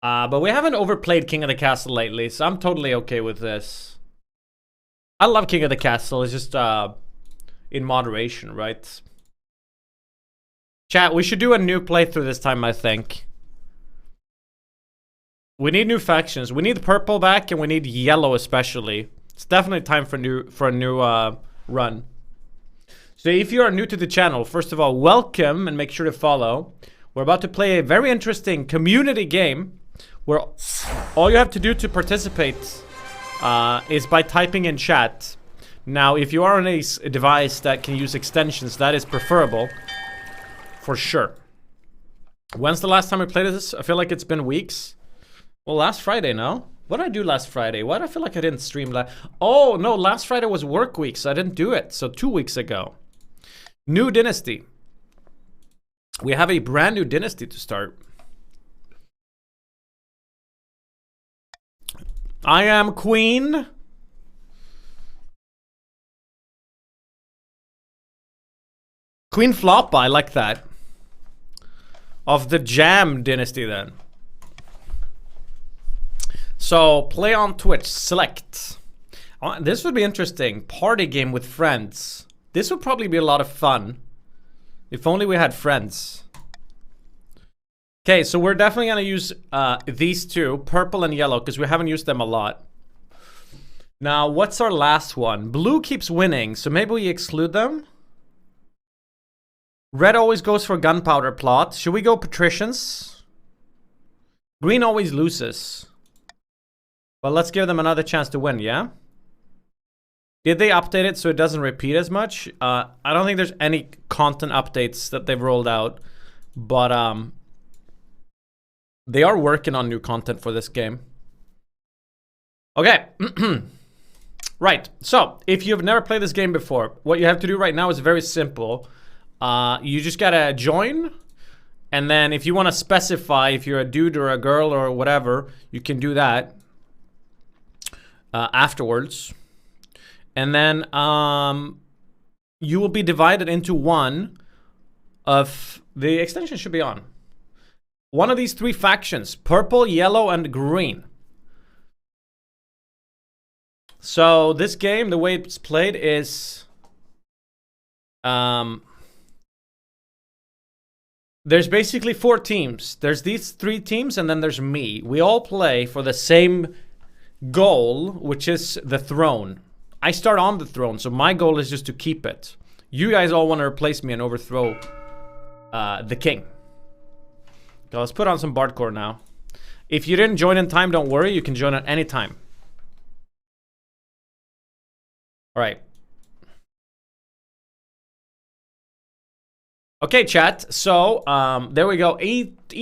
But we haven't overplayed King of the Castle lately, so I'm totally okay with this. I love King of the Castle. It's just in moderation, right? Chat, we should do a new playthrough this time, I think. We need new factions. We need purple back, and we need yellow especially. It's definitely time for a new run. So if you are new to the channel, first of all, welcome and make sure to follow. We're about to play a very interesting community game where all you have to do to participate is by typing in chat. Now, if you are on a device that can use extensions, that is preferable for sure. When's the last time we played this? I feel like it's been weeks. Well, last Friday, no? What did I do last Friday? Why do I feel like I didn't stream last... Oh, no, last Friday was work week, so I didn't do it. So 2 weeks ago. New dynasty. We have a brand new dynasty to start. I am queen. Queen Floppa, I like that. Of the Jam dynasty then. So, play on Twitch, select. This would be interesting. Party game with friends. This would probably be a lot of fun. If only we had friends. Okay, so we're definitely going to use these two, purple and yellow, because we haven't used them a lot. Now, what's our last one? Blue keeps winning, so maybe we exclude them. Red always goes for gunpowder plot. Should we go patricians? Green always loses. Well, let's give them another chance to win, yeah? Did they update it so it doesn't repeat as much? I don't think there's any content updates that they've rolled out. But they are working on new content for this game. Okay. Right. So, if you've never played this game before, what you have to do right now is very simple. You just gotta join. And then if you want to specify if you're a dude or a girl or whatever, you can do that. Afterwards, and then you will be divided into one of the extension should be on one of these three factions: purple, yellow, and green. So this game, the way it's played is there's basically 4 teams. There's these 3 teams, and then there's me. We all play for the same goal, which is the throne. I start on the throne, so my goal is just to keep it. You guys all want to replace me and overthrow the king. Okay, let's put on some Bardcore now. If you didn't join in time, don't worry, you can join at any time. Alright. Okay, chat, so there we go.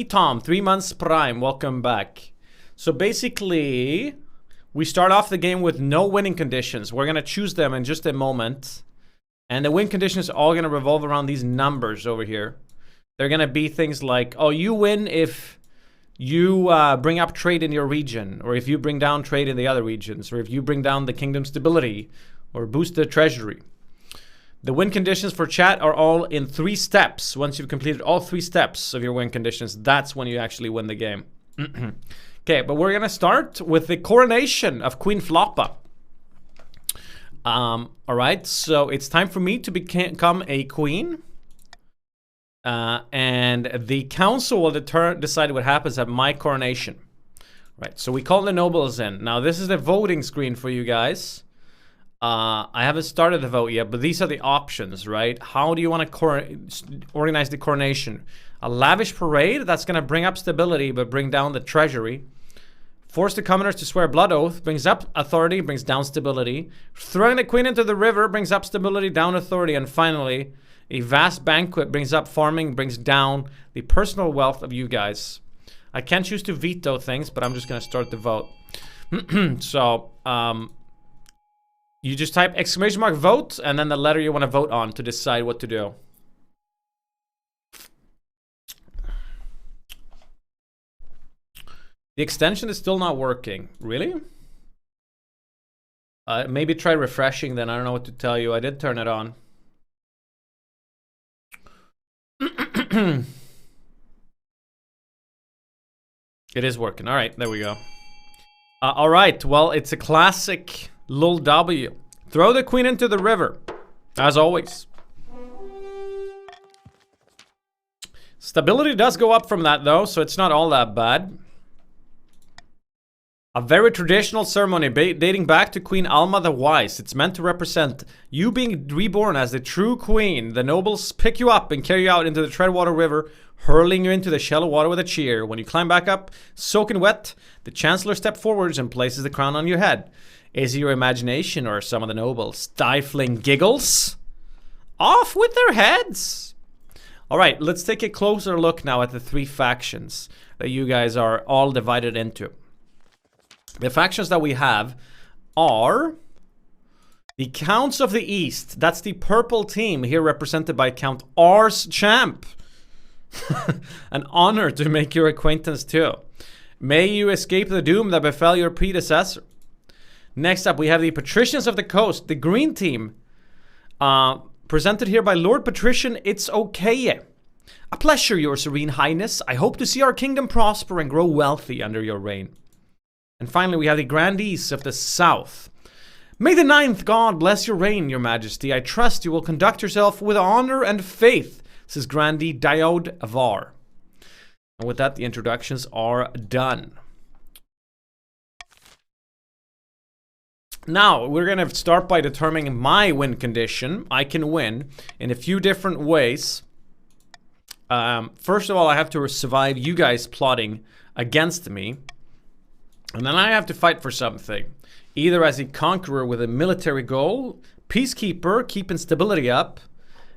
Tom, 3 months prime, welcome back. So basically, we start off the game with no winning conditions. We're going to choose them in just a moment. And the win conditions are all going to revolve around these numbers over here. They're going to be things like, oh, you win if you bring up trade in your region, or if you bring down trade in the other regions, or if you bring down the kingdom stability, or boost the treasury. The win conditions for chat are all in 3 steps. Once you've completed all 3 steps of your win conditions, that's when you actually win the game. Okay, but we're going to start with the coronation of Queen Floppa. Alright, so it's time for me to become a queen. And the council will decide what happens at my coronation. Right, so we call the nobles in. Now, this is the voting screen for you guys. I haven't started the vote yet, but these are the options, right? How do you want to organize the coronation? A lavish parade, that's going to bring up stability, but bring down the treasury. Force the commoners to swear blood oath, brings up authority, brings down stability. Throwing the queen into the river brings up stability, down authority. And finally, a vast banquet brings up farming, brings down the personal wealth of you guys. I can choose to veto things, but I'm just going to start the vote. So, you just type ! vote, and then the letter you want to vote on to decide what to do. The extension is still not working. Really? Maybe try refreshing then. I don't know what to tell you. I did turn it on. It is working. All right, there we go. All right, well, it's a classic Lul W. Throw the queen into the river, as always. Stability does go up from that, though, so it's not all that bad. A very traditional ceremony dating back to Queen Alma the Wise. It's meant to represent you being reborn as the true queen. The nobles pick you up and carry you out into the Treadwater River, hurling you into the shallow water with a cheer. When you climb back up, soaking wet, the chancellor steps forwards and places the crown on your head. Is it your imagination or some of the nobles' stifling giggles? Off with their heads! Alright, let's take a closer look now at the three factions that you guys are all divided into. The factions that we have are the Counts of the East. That's the purple team here represented by Count Ars Champ. An honor to make your acquaintance too. May you escape the doom that befell your predecessor. Next up, we have the Patricians of the Coast, the green team. Presented here by Lord Patrician It's Okay. A pleasure, your serene highness. I hope to see our kingdom prosper and grow wealthy under your reign. And finally, we have the Grandees of the South. May the ninth God bless your reign, your majesty. I trust you will conduct yourself with honor and faith, says Grandee Diode Avar. And with that, the introductions are done. Now, we're going to start by determining my win condition. I can win in a few different ways. First of all, I have to survive you guys plotting against me. And then I have to fight for something. Either as a conqueror with a military goal, peacekeeper, keeping stability up,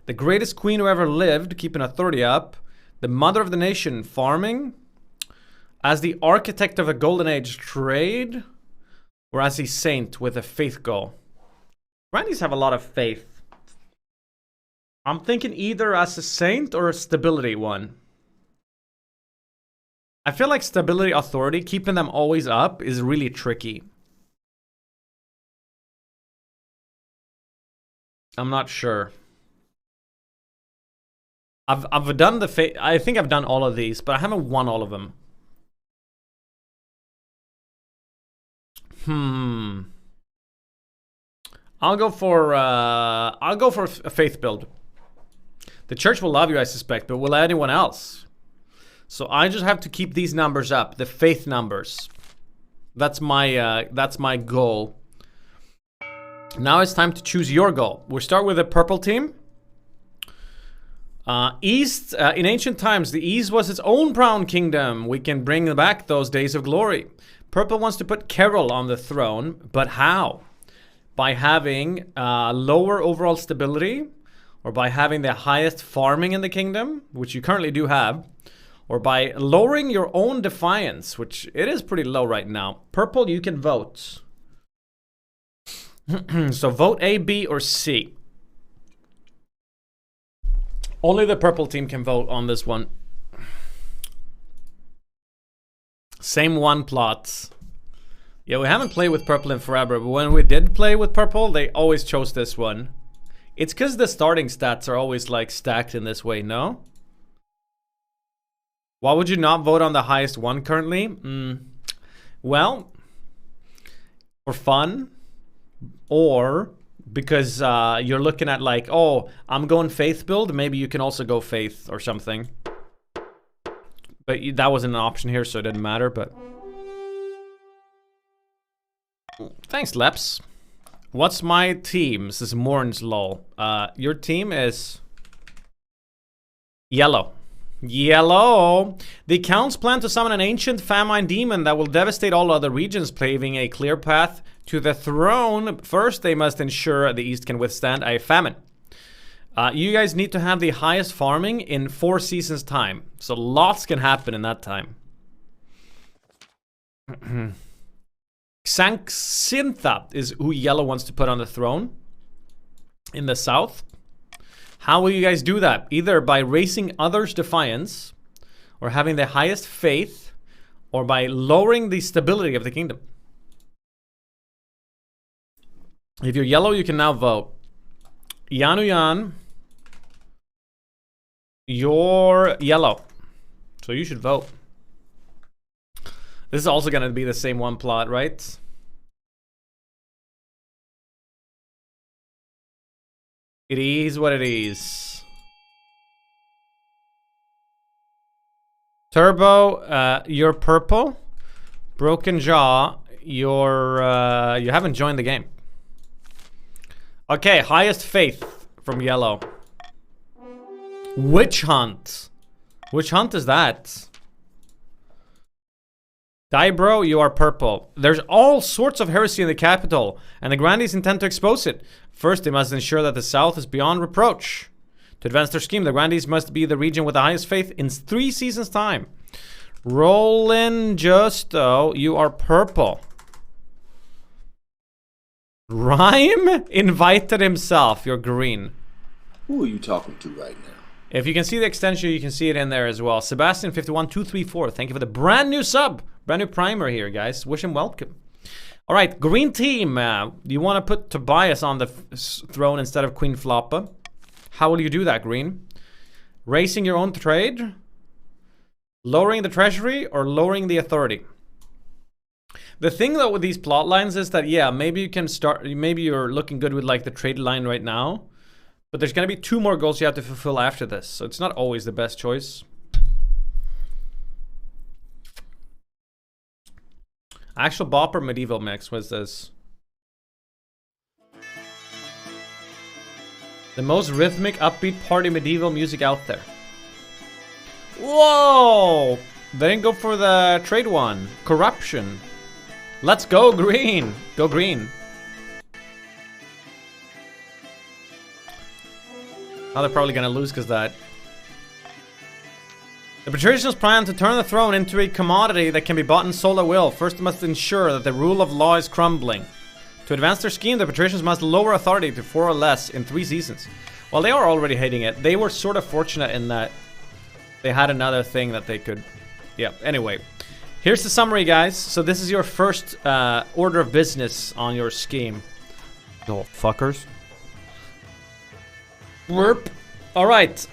the greatest queen who ever lived, keeping authority up, the mother of the nation, farming, as the architect of a golden age trade, or as a saint with a faith goal. Grandees have a lot of faith. I'm thinking either as a saint or a stability one. I feel like stability authority, keeping them always up, is really tricky. I'm not sure. I've done the faith. I think I've done all of these, but I haven't won all of them. I'll go for a faith build. The church will love you, I suspect, but will anyone else? So I just have to keep these numbers up, the faith numbers. That's my goal. Now it's time to choose your goal. We'll start with the purple team. East, in ancient times, the East was its own proud kingdom. We can bring back those days of glory. Purple wants to put Carol on the throne, but how? By having lower overall stability, or by having the highest farming in the kingdom, which you currently do have, or by lowering your own defiance, which it is pretty low right now. Purple, you can vote. So vote A, B, or C. Only the purple team can vote on this one. Same one plots. Yeah, we haven't played with purple in forever, but when we did play with purple, they always chose this one. It's because the starting stats are always like stacked in this way, no? Why would you not vote on the highest one currently? Well, for fun, or because you're looking at like, oh, I'm going faith build, maybe you can also go faith or something. But that wasn't an option here, so it didn't matter, but... Thanks, Leps. What's my team? This is Morn's lol. Your team is... Yellow. Yellow! The Counts plan to summon an ancient famine demon that will devastate all other regions, paving a clear path to the throne. First, they must ensure the East can withstand a famine. You guys need to have the highest farming in 4 seasons time. So lots can happen in that time. Xanxintha is who Yellow wants to put on the throne in the south. How will you guys do that? Either by raising others' defiance, or having the highest faith, or by lowering the stability of the kingdom. If you're Yellow, you can now vote. Yanuyan, you're Yellow, so you should vote. This is also gonna be the same one plot, right? It is what it is. Turbo, you're purple. Broken Jaw, you're you haven't joined the game. Okay, highest faith from yellow. Witch hunt. Which hunt is that? Dibro, you are purple. There's all sorts of heresy in the capital, and the Grandees intend to expose it. First, they must ensure that the South is beyond reproach. To advance their scheme, the Grandees must be the region with the highest faith in 3 seasons' time. Roland Justo, you are purple. Rhyme invited himself, you're green. Who are you talking to right now? If you can see the extension, you can see it in there as well. Sebastian51234, thank you for the brand new sub. Brand new primer here, guys. Wish him welcome. All right, green team. You want to put Tobias on the throne instead of Queen Floppa. How will you do that, green? Raising your own trade? Lowering the treasury or lowering the authority? The thing though with these plot lines is that, yeah, maybe you can start, maybe you're looking good with like the trade line right now. But there's going to be 2 more goals you have to fulfill after this. So it's not always the best choice. Actual bopper medieval mix. What's this? The most rhythmic, upbeat party medieval music out there. Whoa! They didn't go for the trade one. Corruption. Let's go green. Go green. Oh, they're probably gonna lose because that. The patricians plan to turn the throne into a commodity that can be bought and sold at will. First, they must ensure that the rule of law is crumbling. To advance their scheme, the patricians must lower authority to 4 or less in 3 seasons. Well, they are already hating it. They were sort of fortunate in that they had another thing that they could... Yeah, anyway. Here's the summary, guys. So this is your first order of business on your scheme. Oh, fuckers. Blurp. Alright,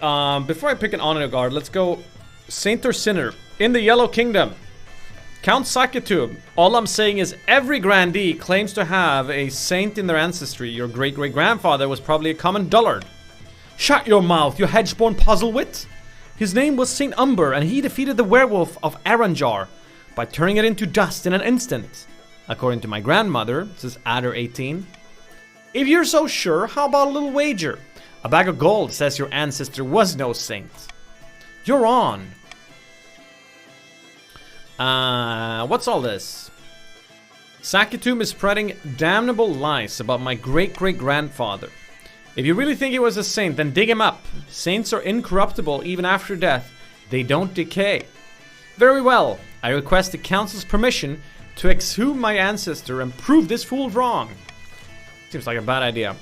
before I pick an honor guard, let's go Saint or Sinner. In the Yellow Kingdom, Count Saketub. All I'm saying is every grandee claims to have a saint in their ancestry. Your great-great-grandfather was probably a common dullard. Shut your mouth, you hedge-born puzzlewit. His name was Saint Umber, and he defeated the werewolf of Aranjar by turning it into dust in an instant. According to my grandmother, says Adder18. If you're so sure, how about a little wager? A bag of gold says your ancestor was no saint. You're on. What's all this? Sakitum is spreading damnable lies about my great-great-grandfather. If you really think he was a saint, then dig him up. Saints are incorruptible even after death. They don't decay. Very well. I request the council's permission to exhume my ancestor and prove this fool wrong. Seems like a bad idea.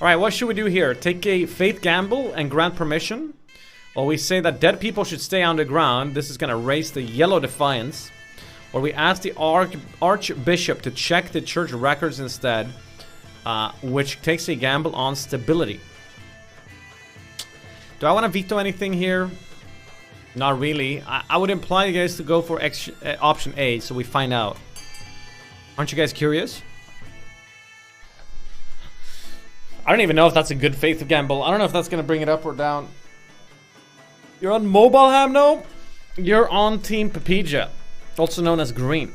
Alright, what should we do here? Take a faith gamble and grant permission? Or we say that dead people should stay underground. This is going to raise the yellow defiance. Or we ask the archbishop to check the church records instead. Which takes a gamble on stability. Do I want to veto anything here? Not really. I would imply you guys to go for option A, so we find out. Aren't you guys curious? I don't even know if that's a good faith gamble. I don't know if that's going to bring it up or down. You're on mobile, Hamno? You're on Team Papija, also known as Green.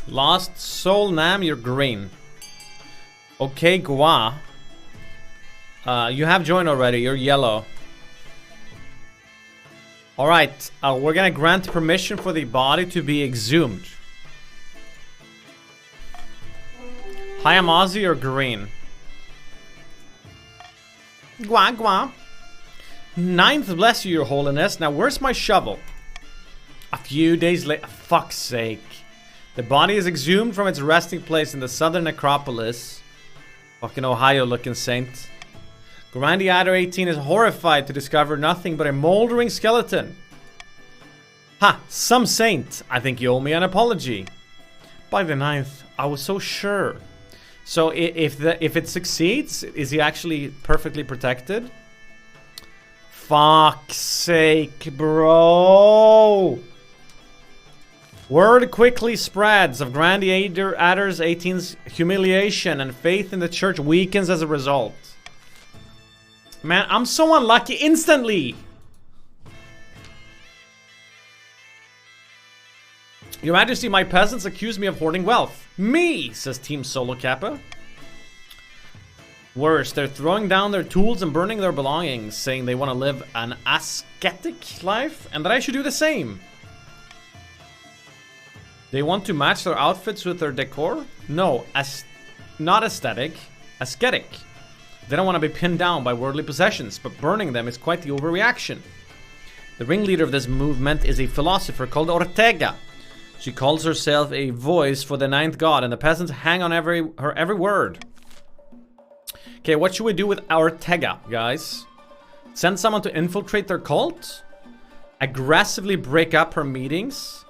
Lost Soul Nam, you're green. Okay, Gua. You have joined already, you're yellow. Alright, we're gonna grant permission for the body to be exhumed. Hayamazi, you're green. Gua, Gua. Ninth, bless you, your holiness. Now, where's my shovel? A few days later. Fuck's sake. The body is exhumed from its resting place in the southern necropolis. Fucking Ohio looking saint. Grandi Adder 18 is horrified to discover nothing but a moldering skeleton. Ha! Some saint. I think you owe me an apology. By the 9th. I was so sure. So if it succeeds, is he actually perfectly protected? Fuck's sake, bro. Word quickly spreads of Gladiator Adder's 18's humiliation, and faith in the church weakens as a result. Man, I'm so unlucky instantly. Your Majesty, my peasants accuse me of hoarding wealth. Me, says Team Solo Kappa. Worse, they're throwing down their tools and burning their belongings, saying they want to live an ascetic life and that I should do the same. They want to match their outfits with their decor? No, not aesthetic, ascetic. They don't want to be pinned down by worldly possessions, but burning them is quite the overreaction. The ringleader of this movement is a philosopher called Ortega. She calls herself a voice for the 9th god, and the peasants hang on her every word. Okay, what should we do with Ortega, guys? Send someone to infiltrate their cult? Aggressively break up her meetings?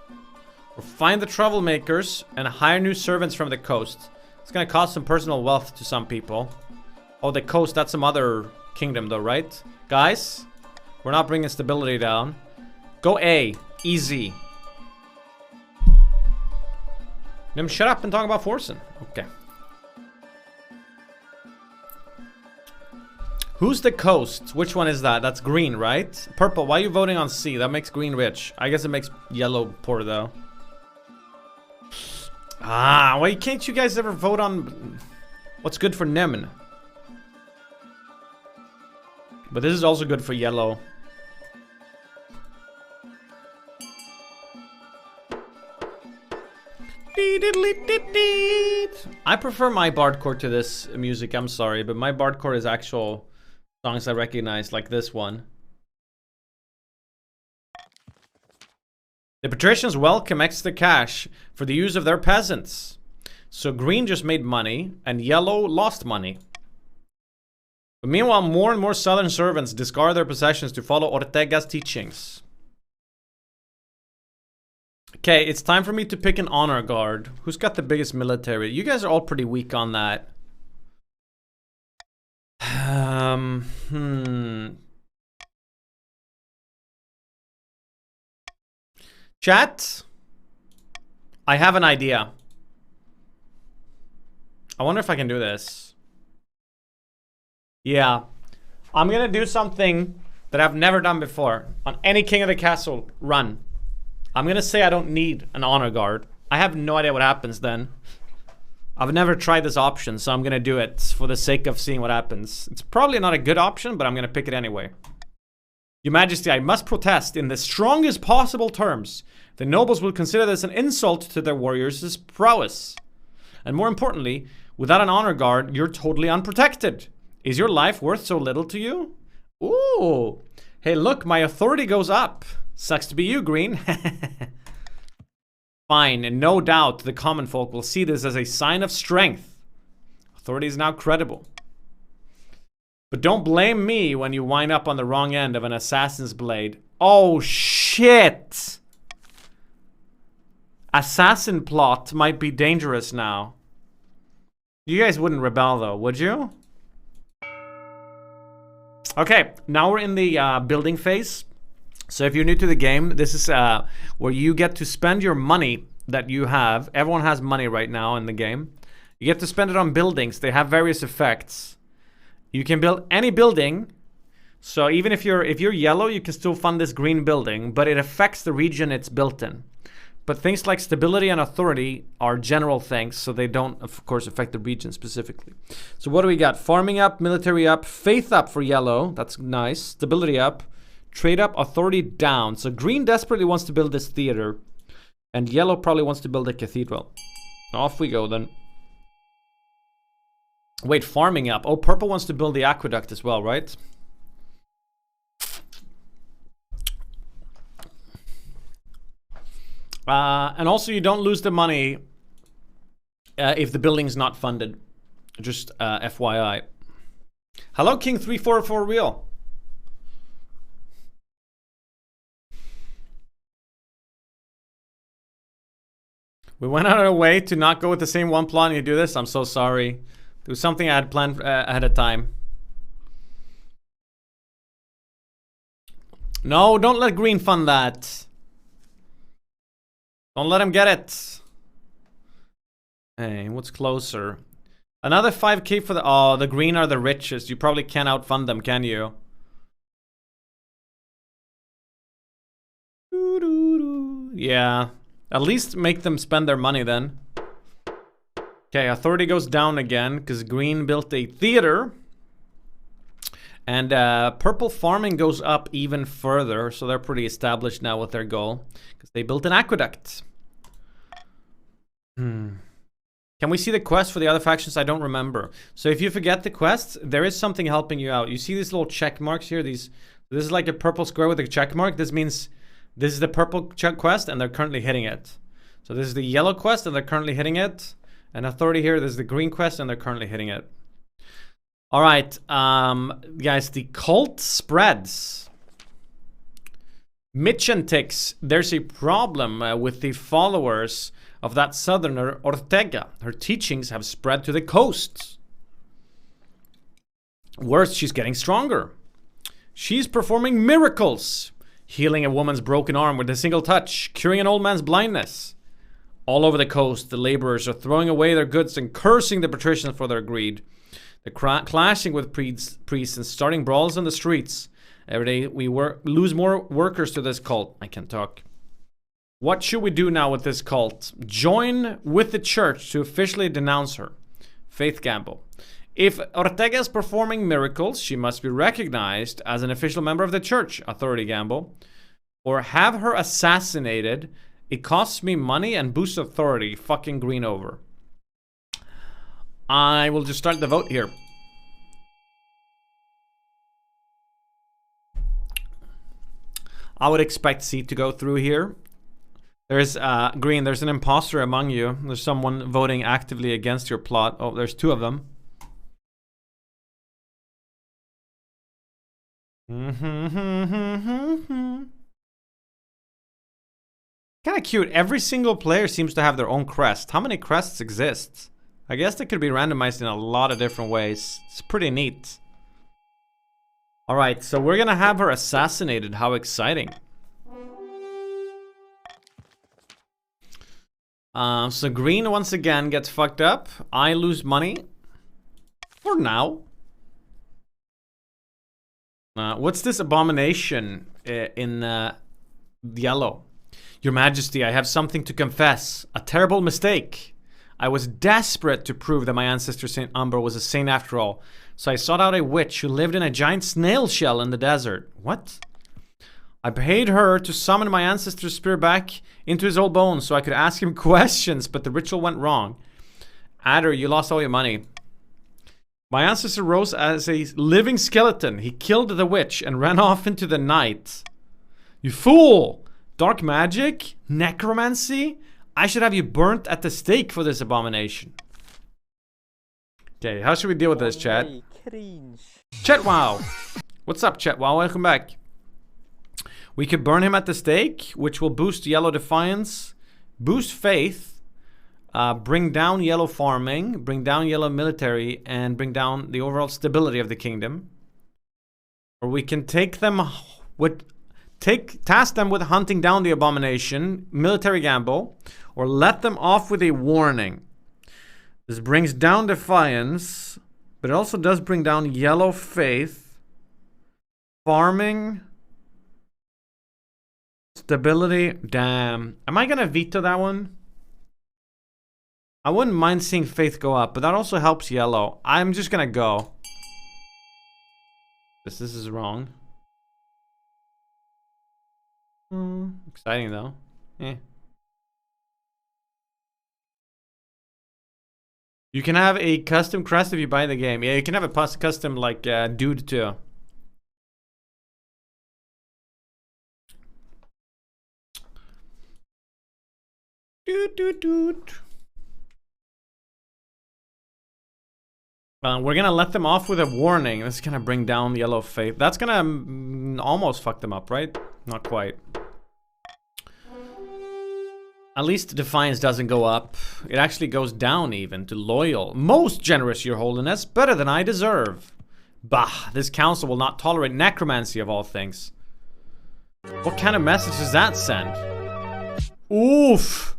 Or find the troublemakers and hire new servants from the coast? It's gonna cost some personal wealth to some people. Oh, the coast, that's some other kingdom though, right? Guys, we're not bringing stability down. Go A, easy. Nymn, shut up and talk about forcing. Okay. Who's the coast? Which one is that? That's green, right? Purple, why are you voting on C? That makes green rich. I guess it makes yellow poor, though. Ah, why can't you guys ever vote on what's good for Nymn? But this is also good for yellow. I prefer my bardcore to this music, I'm sorry, but my bardcore is actual songs I recognize, like this one. The patricians welcome extra cash for the use of their peasants. So green just made money, and yellow lost money. But meanwhile, more and more southern servants discard their possessions to follow Ortega's teachings. Okay, it's time for me to pick an honor guard. Who's got the biggest military? You guys are all pretty weak on that. Chat, I have an idea. I wonder if I can do this. Yeah, I'm gonna do something that I've never done before on any King of the Castle run. I'm gonna say I don't need an honor guard. I have no idea what happens then. I've never tried this option, so I'm gonna do it for the sake of seeing what happens. It's probably not a good option, but I'm gonna pick it anyway. Your Majesty, I must protest in the strongest possible terms. The nobles will consider this an insult to their warriors' prowess. And more importantly, without an honor guard, you're totally unprotected. Is your life worth so little to you? Ooh. Hey, look, my authority goes up. Sucks to be you, Green. Fine, and no doubt the common folk will see this as a sign of strength. Authority is now credible. But don't blame me when you wind up on the wrong end of an assassin's blade. Oh, shit! Assassin plot might be dangerous now. You guys wouldn't rebel, though, would you? Okay, now we're in the building phase. So if you're new to the game, this is where you get to spend your money that you have. Everyone has money right now in the game. You get to spend it on buildings. They have various effects. You can build any building. So even if you're yellow, you can still fund this green building, but it affects the region it's built in. But things like stability and authority are general things, so they don't, of course, affect the region specifically. So what do we got? Farming up, military up, faith up for yellow. That's nice. Stability up. Trade up, authority down. So green desperately wants to build this theater, and yellow probably wants to build a cathedral. Off we go then. Wait, farming up. Oh, purple wants to build the aqueduct as well, right? And also you don't lose the money if the building's not funded. Just FYI. Hello, King 344 Real. We went out of our way to not go with the same one plot and you do this. I'm so sorry. It was something I had planned ahead of time. No, don't let green fund that. Don't let him get it. Hey, what's closer? Another 5k for the... Oh, the green are the richest. You probably can't outfund them, can you? Yeah. At least make them spend their money then. Okay, authority goes down again because green built a theater. And purple farming goes up even further. So they're pretty established now with their goal. Because they built an aqueduct. Can we see the quest for the other factions? I don't remember. So if you forget the quests, there is something helping you out. You see these little check marks here? This is like a purple square with a check mark. This means this is the purple check quest and they're currently hitting it. So this is the yellow quest and they're currently hitting it. And authority here, this is the green quest and they're currently hitting it. All right, guys, the cult spreads. Mitch and Tix, there's a problem with the followers of that southerner Ortega. Her teachings have spread to the coasts. Worse, she's getting stronger. She's performing miracles, healing a woman's broken arm with a single touch, curing an old man's blindness. All over the coast, the laborers are throwing away their goods and cursing the patricians for their greed. They're clashing with priests and starting brawls on the streets. Every day we lose more workers to this cult. I can't talk. What should we do now with this cult? Join with the church to officially denounce her. Faith gamble. If Ortega is performing miracles, she must be recognized as an official member of the church. Authority gamble. Or have her assassinated. It costs me money and boosts authority. Fucking green over. I will just start the vote here. I would expect C to go through here. There's green, there's an imposter among you. There's someone voting actively against your plot. Oh, there's two of them. Kind of cute. Every single player seems to have their own crest. How many crests exist? I guess they could be randomized in a lot of different ways. It's pretty neat. Alright, so we're gonna have her assassinated. How exciting. So green once again gets fucked up. I lose money. For now. What's this abomination in yellow? Your Majesty, I have something to confess. A terrible mistake. I was desperate to prove that my ancestor Saint Umber was a saint after all. So I sought out a witch who lived in a giant snail shell in the desert. What? I paid her to summon my ancestor's spirit back into his old bones so I could ask him questions, but the ritual went wrong. Adder, you lost all your money. My ancestor rose as a living skeleton. He killed the witch and ran off into the night. You fool! Dark magic? Necromancy? I should have you burnt at the stake for this abomination. Okay, how should we deal with this, chat? Chat wow! What's up, chat wow? Welcome back. We could burn him at the stake, which will boost yellow defiance, boost faith, bring down yellow farming, bring down yellow military, and bring down the overall stability of the kingdom. Or we can take them with... task them with hunting down the abomination, military gamble, or let them off with a warning. This brings down defiance, but it also does bring down yellow faith, farming, stability. Damn. Am I gonna veto that one? I wouldn't mind seeing faith go up, but that also helps yellow. I'm just gonna go. This is wrong. Exciting though. You can have a custom crest if you buy the game. Yeah, you can have a custom like dude too. Dude. We're gonna let them off with a warning. This is gonna bring down yellow faith. That's gonna almost fuck them up, right? Not quite. At least Defiance doesn't go up. It actually goes down even to Loyal. Most generous, your holiness. Better than I deserve. Bah, this council will not tolerate necromancy of all things. What kind of message does that send? Oof.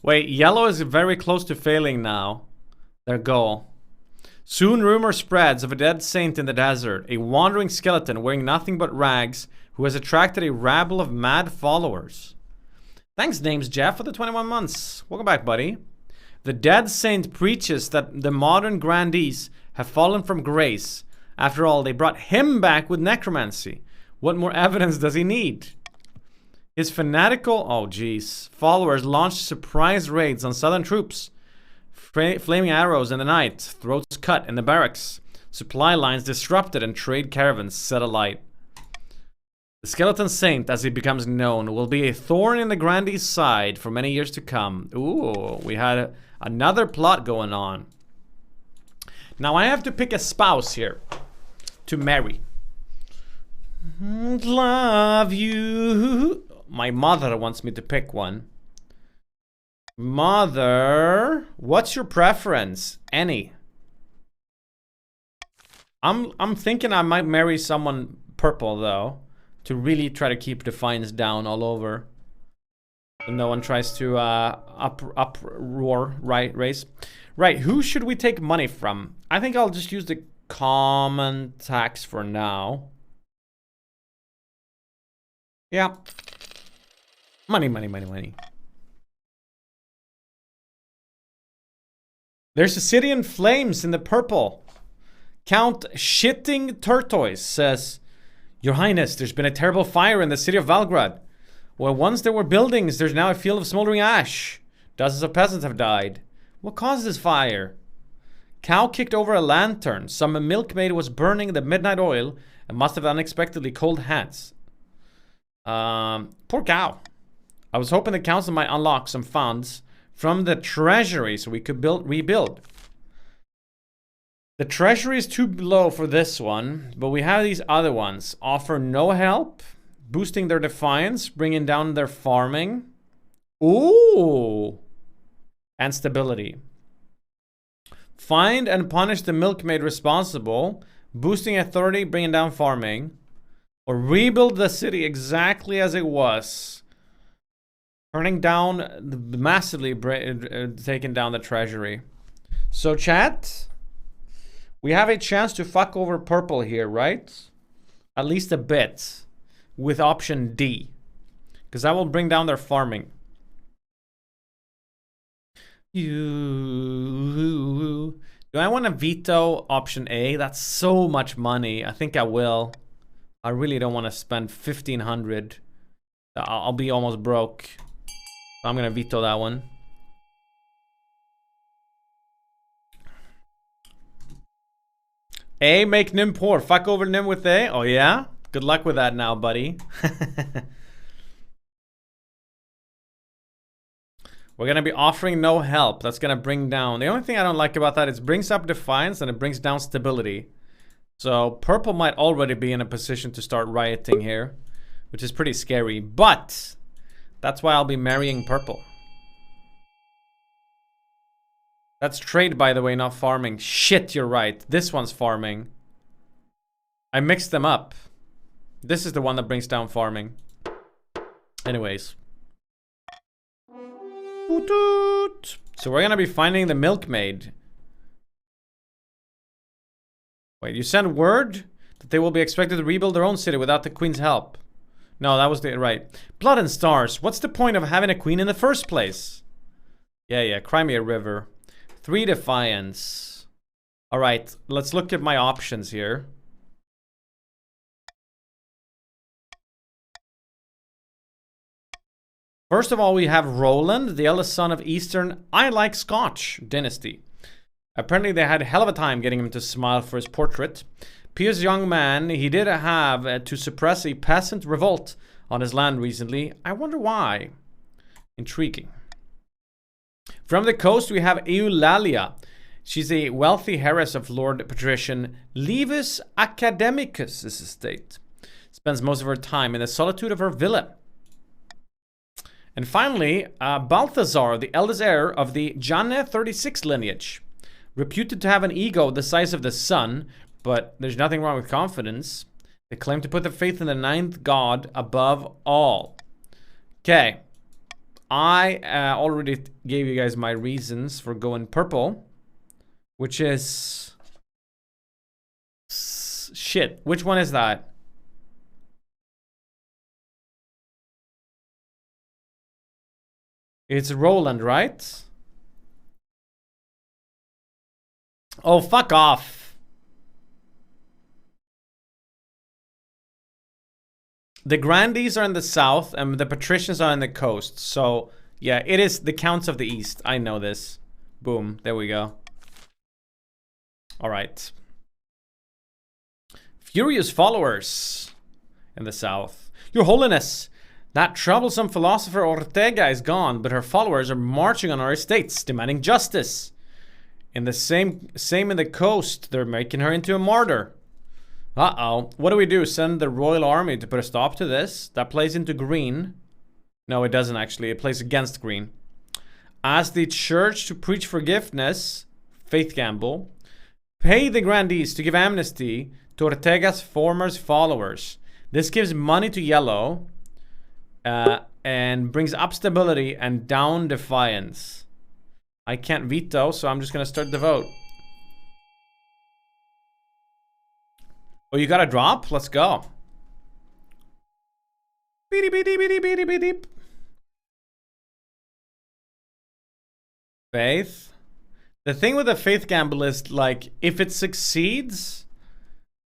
Wait, yellow is very close to failing now. Their goal. Soon rumor spreads of a dead saint in the desert. A wandering skeleton wearing nothing but rags who has attracted a rabble of mad followers. Thanks, Names Jeff, for the 21 months. Welcome back, buddy. The dead saint preaches that the modern grandees have fallen from grace. After all, they brought him back with necromancy. What more evidence does he need? His fanatical, followers launched surprise raids on southern troops. Flaming arrows in the night, throats cut in the barracks. Supply lines disrupted and trade caravans set alight. The Skeleton Saint, as he becomes known, will be a thorn in the Grandee's side for many years to come. Ooh, we had another plot going on. Now I have to pick a spouse here to marry. Love you. My mother wants me to pick one. Mother, what's your preference? Any. I'm thinking I might marry someone purple though, to really try to keep Defiance down all over. So no one tries to uproar race. Right, who should we take money from? I think I'll just use the common tax for now. Yeah. Money, money, money, money. There's a city in flames in the purple. Count Shitting Tortoise says, Your Highness, there's been a terrible fire in the city of Valgrad. Where once there were buildings, there's now a field of smoldering ash. Dozens of peasants have died. What caused this fire? Cow kicked over a lantern. Some milkmaid was burning the midnight oil and must have unexpectedly cold hands. Poor cow. I was hoping the council might unlock some funds from the treasury so we could rebuild. The treasury is too low for this one, but we have these other ones. Offer no help, boosting their defiance, bringing down their farming. Ooh! And stability. Find and punish the milkmaid responsible, boosting authority, bringing down farming. Or rebuild the city exactly as it was. Turning down, massively taking down the treasury. So chat, we have a chance to fuck over purple here, right? At least a bit. With option D. Because that will bring down their farming. Do I want to veto option A? That's so much money. I think I will. I really don't want to spend 1,500. I'll be almost broke. I'm gonna veto that one. A, make Nymn poor. Fuck over Nymn with A. Oh yeah? Good luck with that now, buddy. We're gonna be offering no help. That's gonna bring down. The only thing I don't like about that is it brings up defiance and it brings down stability. So purple might already be in a position to start rioting here, which is pretty scary. But that's why I'll be marrying purple. That's trade, by the way, not farming. Shit, you're right. This one's farming. I mixed them up. This is the one that brings down farming. Anyways. So we're gonna be finding the milkmaid. Wait, you send word that they will be expected to rebuild their own city without the queen's help. No, that was the right. Blood and stars. What's the point of having a queen in the first place? Yeah, cry me a river. 3 defiance. Alright, let's look at my options here. First of all, we have Roland, the eldest son of Eastern I Like Scotch dynasty. Apparently they had a hell of a time getting him to smile for his portrait. Pious young man, he did have to suppress a peasant revolt on his land recently. I wonder why. Intriguing. From the coast, we have Eulalia. She's a wealthy heiress of Lord Patrician Levis Academicus' estate. Spends most of her time in the solitude of her villa. And finally, Balthazar, the eldest heir of the Janne 36 lineage, reputed to have an ego the size of the sun, but there's nothing wrong with confidence. They claim to put their faith in the ninth god above all. Okay. I already gave you guys my reasons for going purple, which is... Shit, which one is that? It's Roland, right? Oh, fuck off. The Grandees are in the south and the Patricians are in the coast. So, yeah, it is the Counts of the East. I know this. Boom. There we go. All right. Furious followers in the south. Your Holiness, that troublesome philosopher Ortega is gone, but her followers are marching on our estates, demanding justice. In the same in the coast, they're making her into a martyr. Uh-oh. What do we do? Send the royal army to put a stop to this? That plays into green. No, it doesn't actually. It plays against green. Ask the church to preach forgiveness. Faith gamble. Pay the grandees to give amnesty to Ortega's former followers. This gives money to yellow. And brings up stability and down defiance. I can't veto, so I'm just gonna start the vote. Oh, you got a drop? Let's go. Faith. The thing with the faith gamble is, like, if it succeeds,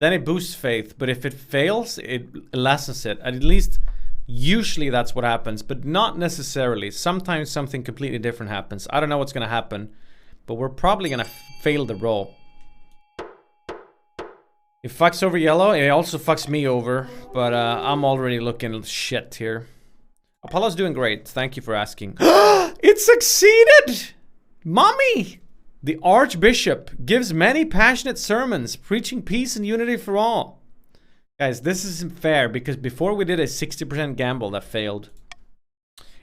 then it boosts faith. But if it fails, it lessens it. At least... Usually that's what happens, but not necessarily. Sometimes something completely different happens. I don't know what's going to happen, but we're probably going to fail the roll. It fucks over yellow. It also fucks me over, but I'm already looking shit here. Apollo's doing great. Thank you for asking. It succeeded! Mommy! The Archbishop gives many passionate sermons, preaching peace and unity for all. Guys, this isn't fair because before we did a 60% gamble that failed.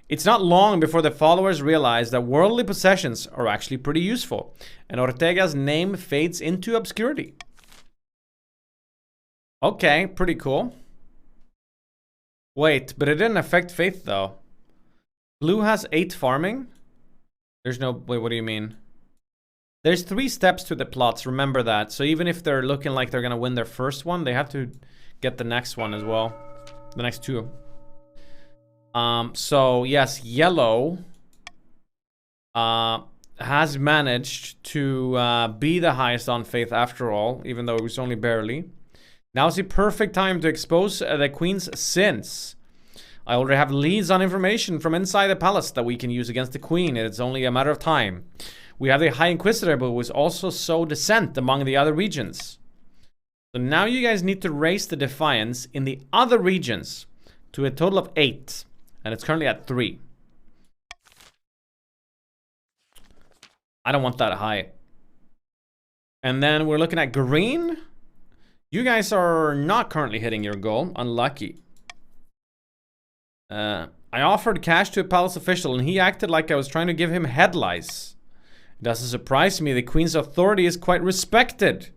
It's not long before the followers realize that worldly possessions are actually pretty useful, and Ortega's name fades into obscurity. Okay, pretty cool. Wait, but it didn't affect faith though. Blue has 8 farming? There's no... Wait, what do you mean? There's 3 steps to the plots, remember that. So even if they're looking like they're gonna win their first one, they have to... get the next one as well. The next 2. So yes, yellow has managed to be the highest on faith after all, even though it was only barely. Now's the perfect time to expose the queen's sins. I already have leads on information from inside the palace that we can use against the queen. It's only a matter of time. We have the High Inquisitor, but who was also so dissent among the other regions. So now you guys need to raise the defiance in the other regions to a total of 8. And it's currently at 3. I don't want that high. And then we're looking at green. You guys are not currently hitting your goal. Unlucky. I offered cash to a palace official and he acted like I was trying to give him head lice. It doesn't surprise me. The queen's authority is quite respected.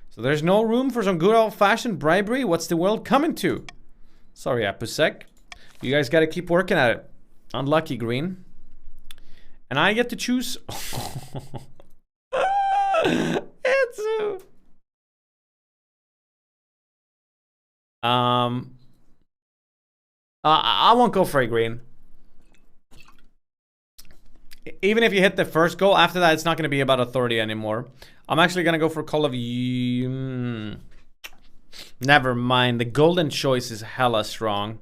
So there's no room for some good old-fashioned bribery. What's the world coming to? Sorry, Apusek. You guys got to keep working at it. Unlucky, green. And I get to choose... Etsu! I won't go for a green. Even if you hit the first goal, after that, it's not going to be about authority anymore. I'm actually going to go for Call of... Never mind. The golden choice is hella strong.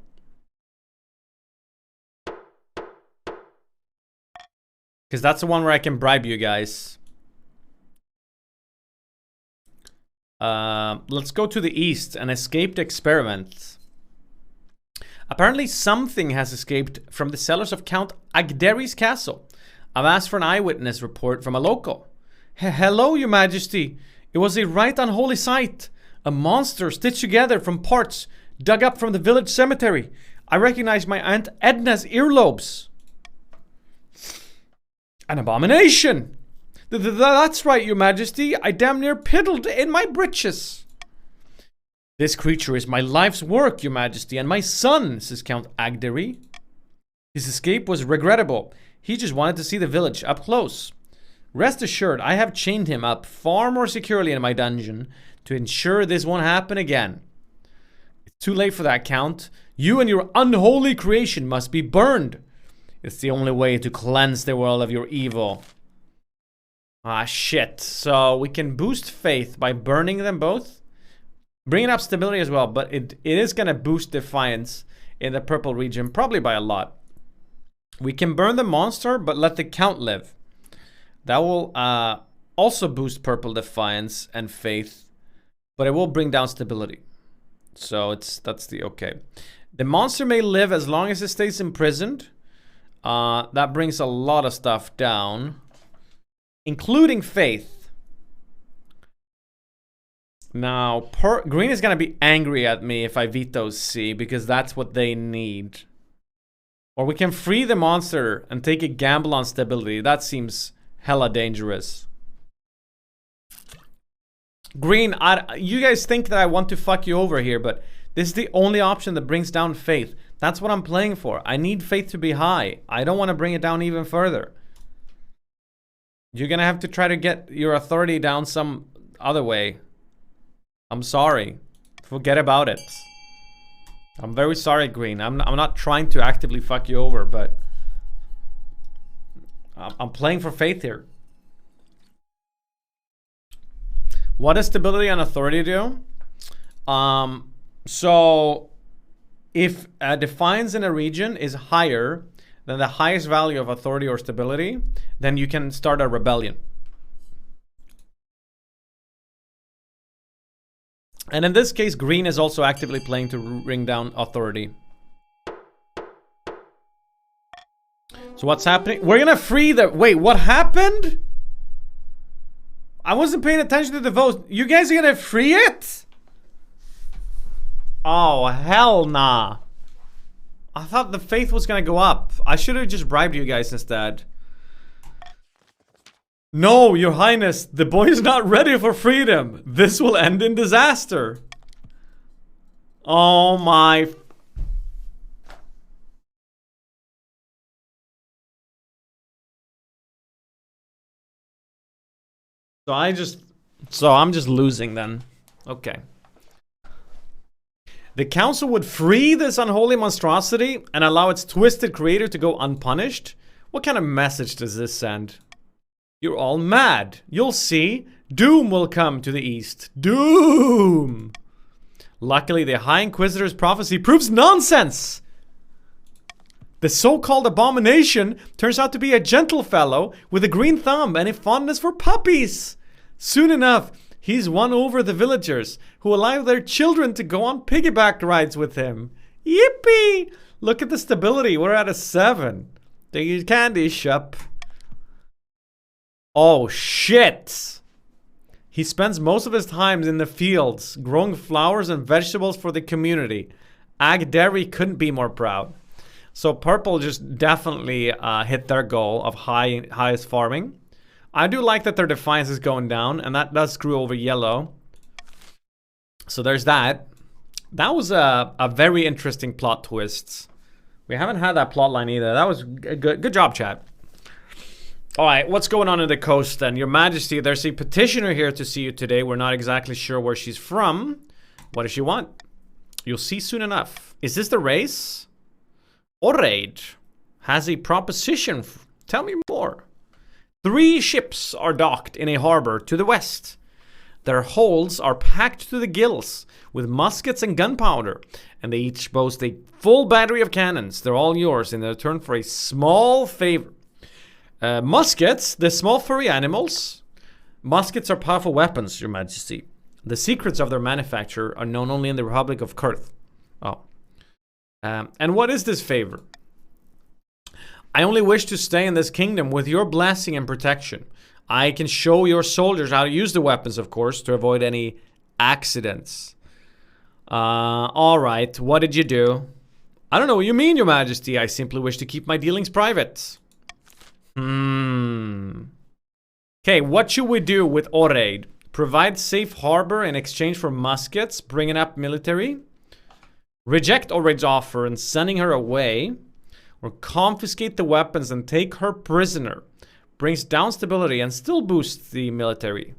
Because that's the one where I can bribe you guys. Let's go to the east. An escaped experiment. Apparently something has escaped from the cellars of Count Agderi's castle. I've asked for an eyewitness report from a local. Hello, your majesty. It was a right unholy sight. A monster stitched together from parts dug up from the village cemetery. I recognize my Aunt Edna's earlobes. An abomination. That's right, your majesty. I damn near piddled in my breeches. This creature is my life's work, your majesty, and my son, says Count Agdery. His escape was regrettable. He just wanted to see the village up close. Rest assured, I have chained him up far more securely in my dungeon to ensure this won't happen again. It's too late for that, Count. You and your unholy creation must be burned. It's the only way to cleanse the world of your evil. Ah, shit. So we can boost faith by burning them both. Bringing up stability as well, but it is going to boost defiance in the purple region, probably by a lot. We can burn the monster, but let the count live. That will also boost purple defiance and faith, but it will bring down stability. So that's the okay. The monster may live as long as it stays imprisoned. That brings a lot of stuff down, including faith. Now, green is going to be angry at me if I veto C, because that's what they need. Or we can free the monster and take a gamble on stability. That seems hella dangerous. Green, you guys think that I want to fuck you over here, but this is the only option that brings down faith. That's what I'm playing for. I need faith to be high. I don't want to bring it down even further. You're going to have to try to get your authority down some other way. I'm sorry. Forget about it. I'm very sorry, Green. I'm not trying to actively fuck you over, but I'm playing for faith here. What does stability and authority do? So if defiance in a region is higher than the highest value of authority or stability, then you can start a rebellion. And in this case, green is also actively playing to bring down authority. So what's happening? We're gonna free the... Wait, what happened? I wasn't paying attention to the votes. You guys are gonna free it? Oh, hell nah. I thought the faith was gonna go up. I should have just bribed you guys instead. No, your highness, the boy is not ready for freedom. This will end in disaster. Oh my... So I'm just losing then. Okay. The council would free this unholy monstrosity and allow its twisted creator to go unpunished? What kind of message does this send? You're all mad. You'll see. Doom will come to the east. Doom! Luckily, the High Inquisitor's prophecy proves nonsense! The so-called abomination turns out to be a gentle fellow with a green thumb and a fondness for puppies. Soon enough, he's won over the villagers who allow their children to go on piggyback rides with him. Yippee! Look at the stability. We're at a 7. The candy shop. Oh, shit. He spends most of his time in the fields, growing flowers and vegetables for the community. Agdery couldn't be more proud. So purple just definitely hit their goal of highest farming. I do like that their defiance is going down, and that does screw over yellow. So there's that. That was a very interesting plot twist. We haven't had that plot line either. That was good job, chat. All right, what's going on in the coast then? Your Majesty, there's a petitioner here to see you today. We're not exactly sure where she's from. What does she want? You'll see soon enough. Is this the race? Oreid has a proposition. Tell me more. 3 ships are docked in a harbor to the west. Their holds are packed to the gills with muskets and gunpowder, and they each boast a full battery of cannons. They're all yours in return for a small favor. Muskets, the small furry animals. Muskets are powerful weapons, Your Majesty. The secrets of their manufacture are known only in the Republic of Kurth. Oh. And what is this favor? I only wish to stay in this kingdom with your blessing and protection. I can show your soldiers how to use the weapons, of course, to avoid any accidents. All right, what did you do? I don't know what you mean, Your Majesty. I simply wish to keep my dealings private. Okay, what should we do with Oreid? Provide safe harbor in exchange for muskets, bringing up military. Reject Oreid's offer and sending her away. Or confiscate the weapons and take her prisoner. Brings down stability and still boosts the military.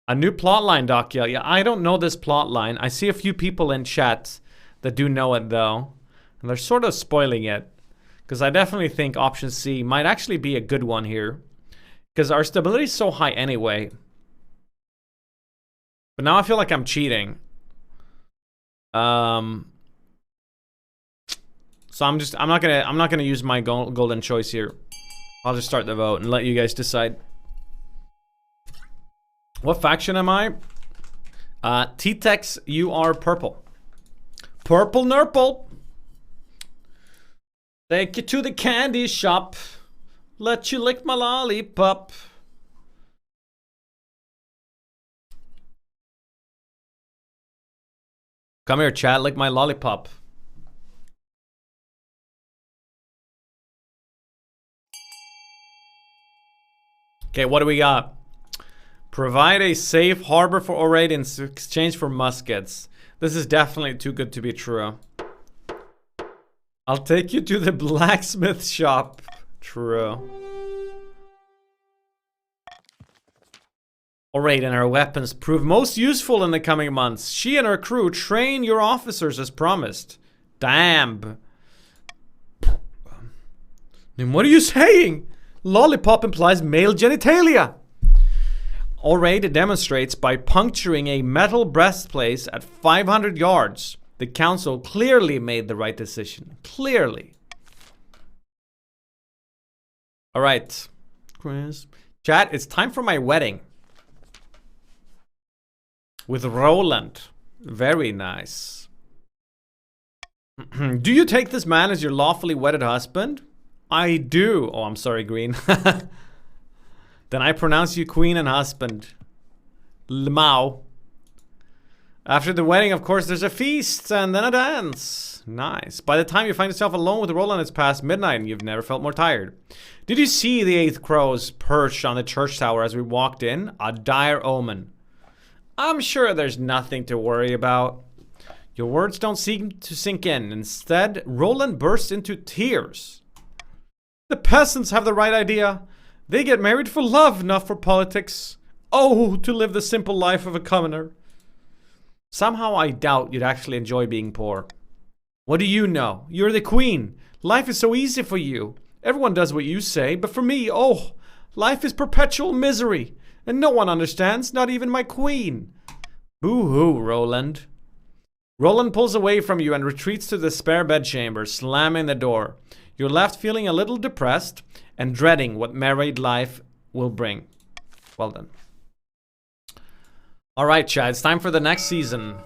A new plotline, Dakia. Yeah, I don't know this plotline. I see a few people in chat that do know it, though. And they're sort of spoiling it. Because I definitely think option C might actually be a good one here. Because our stability is so high anyway. But now I feel like I'm cheating. So I'm not gonna use my golden choice here. I'll just start the vote and let you guys decide. What faction am I? T-Tex, you are purple. Purple Nurple. Take you to the candy shop. Let you lick my lollipop. Come here, chat, lick my lollipop. Okay, what do we got? Provide a safe harbor for Oreid in exchange for muskets. This is definitely too good to be true. I'll take you to the blacksmith shop. True. Oreid and her weapons prove most useful in the coming months. She and her crew train your officers as promised. Damn. And what are you saying? Lollipop implies male genitalia. Oreid demonstrates by puncturing a metal breastplate at 500 yards. The council clearly made the right decision. Clearly. Alright. Chris. Chat, it's time for my wedding. With Roland. Very nice. Do you take this man as your lawfully wedded husband? I do. Oh, I'm sorry, Green. Then I pronounce you queen and husband. Lamau. After the wedding, of course, there's a feast and then a dance. Nice. By the time you find yourself alone with Roland, it's past midnight and you've never felt more tired. Did you see the 8th crows perched on the church tower as we walked in? A dire omen. I'm sure there's nothing to worry about. Your words don't seem to sink in. Instead, Roland bursts into tears. The peasants have the right idea. They get married for love, not for politics. Oh, to live the simple life of a commoner. Somehow I doubt you'd actually enjoy being poor. What do you know? You're the queen. Life is so easy for you. Everyone does what you say, but for me, oh, life is perpetual misery. And no one understands, not even my queen. Boo-hoo, Roland. Roland pulls away from you and retreats to the spare bedchamber, slamming the door. You're left feeling a little depressed and dreading what married life will bring. Well done. Alright, Chad, it's time for the next season.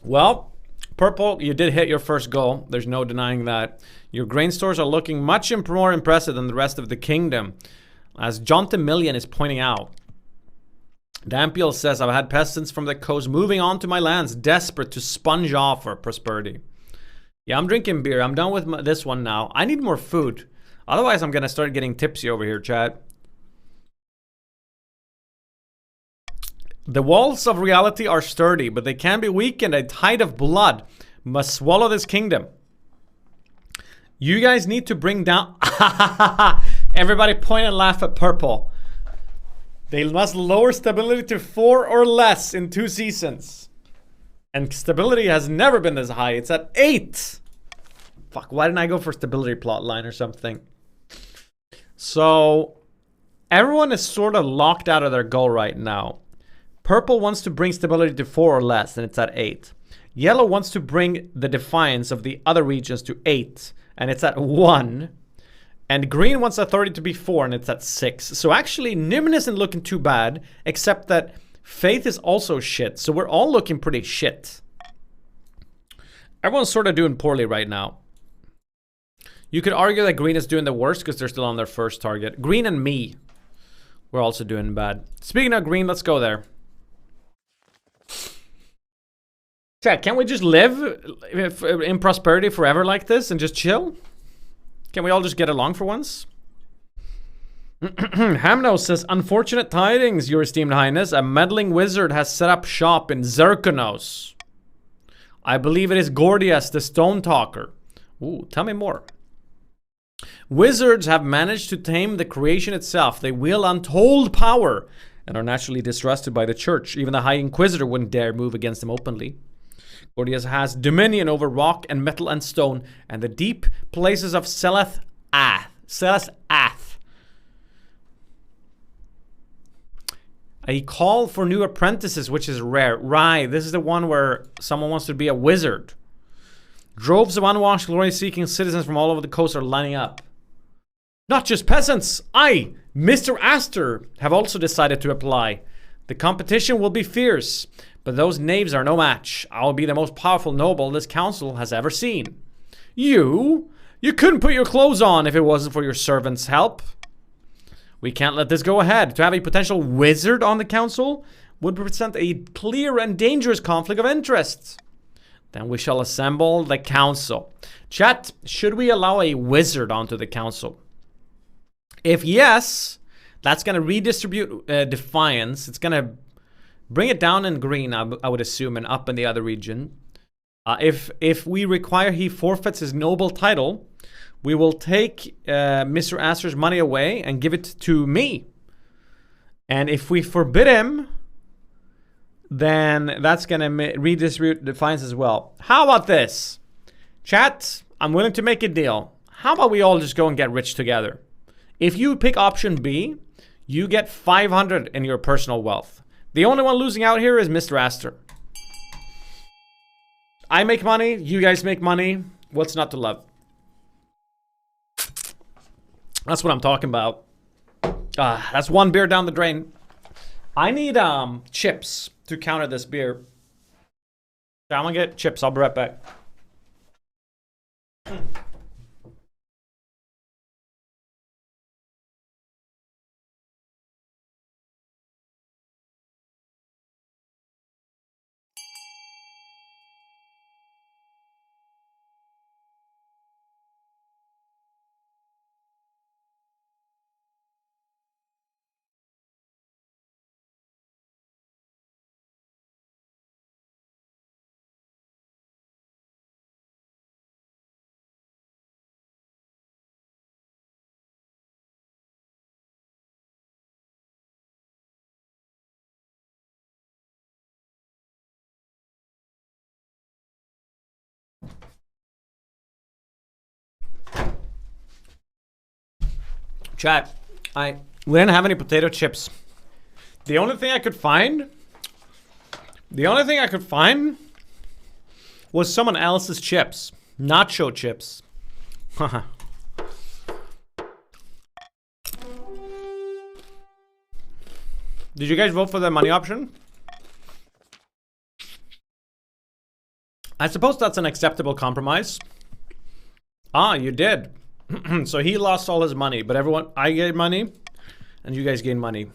Well, Purple, you did hit your first goal. There's no denying that. Your grain stores are looking much more impressive than the rest of the kingdom. As Jonathan Million is pointing out. Dampiel says, I've had peasants from the coast moving on to my lands, desperate to sponge off for prosperity. Yeah, I'm drinking beer. I'm done with this one now. I need more food. Otherwise, I'm going to start getting tipsy over here, chat. The walls of reality are sturdy, but they can be weakened. A tide of blood must swallow this kingdom. You guys need to bring down... Everybody point and laugh at Purple. They must lower stability to 4 or less in 2 seasons. And stability has never been this high. It's at 8. Fuck, why didn't I go for stability plotline or something? So, everyone is sort of locked out of their goal right now. Purple wants to bring stability to 4 or less, and it's at 8. Yellow wants to bring the defiance of the other regions to 8, and it's at 1. And green wants authority to be 4, and it's at 6. So actually, Nymn isn't looking too bad, except that faith is also shit. So we're all looking pretty shit. Everyone's sort of doing poorly right now. You could argue that green is doing the worst because they're still on their first target. Green and me, we're also doing bad. Speaking of green, let's go there. Chat, can't we just live in prosperity forever like this and just chill? Can we all just get along for once? Hamno says, unfortunate tidings, your esteemed highness. A meddling wizard has set up shop in Zerkonos. I believe it is Gordias, the stone talker. Ooh, tell me more. Wizards have managed to tame the creation itself. They wield untold power and are naturally distrusted by the church. Even the High Inquisitor wouldn't dare move against them openly. Gordias has dominion over rock and metal and stone and the deep places of Seleth Ath. A call for new apprentices, which is rare. Right, this is the one where someone wants to be a wizard. Droves of unwashed, glory-seeking citizens from all over the coast are lining up. Not just peasants. I, Mr. Astor, have also decided to apply. The competition will be fierce, but those knaves are no match. I will be the most powerful noble this council has ever seen. You couldn't put your clothes on if it wasn't for your servants' help. We can't let this go ahead. To have a potential wizard on the council would present a clear and dangerous conflict of interests. Then we shall assemble the council. Chat, should we allow a wizard onto the council? If yes, that's going to redistribute defiance. It's going to bring it down in green, I would assume, and up in the other region. If we require he forfeits his noble title, we will take Mr. Astor's money away and give it to me. And if we forbid him, then that's going to redistribute defiance as well. How about this? Chat, I'm willing to make a deal. How about we all just go and get rich together? If you pick option B, you get 500 in your personal wealth. The only one losing out here is Mr. Astor. I make money, you guys make money. What's not to love? That's what I'm talking about. That's one beer down the drain. I need chips to counter this beer. I'm gonna get chips. I'll be right back. Chat, we didn't have any potato chips. The only thing I could find was someone else's chips. Nacho chips. Did you guys vote for the money option? I suppose that's an acceptable compromise. Ah, you did. So he lost all his money, but I gained money, and you guys gained money.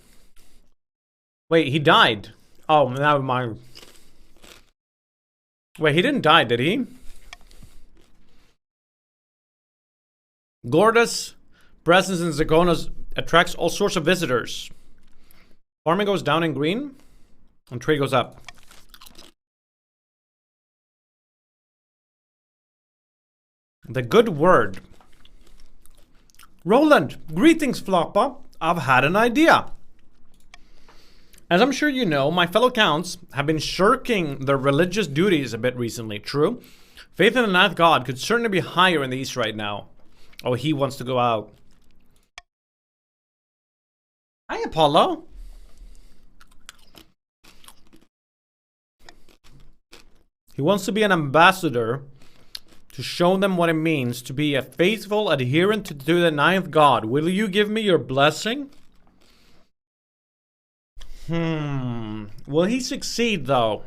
Wait, he died. Oh, never mind. Wait, he didn't die, did he? Gordas' presence in Zagonas attracts all sorts of visitors. Farming goes down in green, and trade goes up. The good word. Roland, greetings, Floppa. I've had an idea. As I'm sure you know, my fellow counts have been shirking their religious duties a bit recently, true? Faith in the ninth god could certainly be higher in the east right now. Oh, he wants to go out. Hi, Apollo. He wants to be an ambassador to show them what it means to be a faithful adherent to the ninth god. Will you give me your blessing? Will he succeed, though?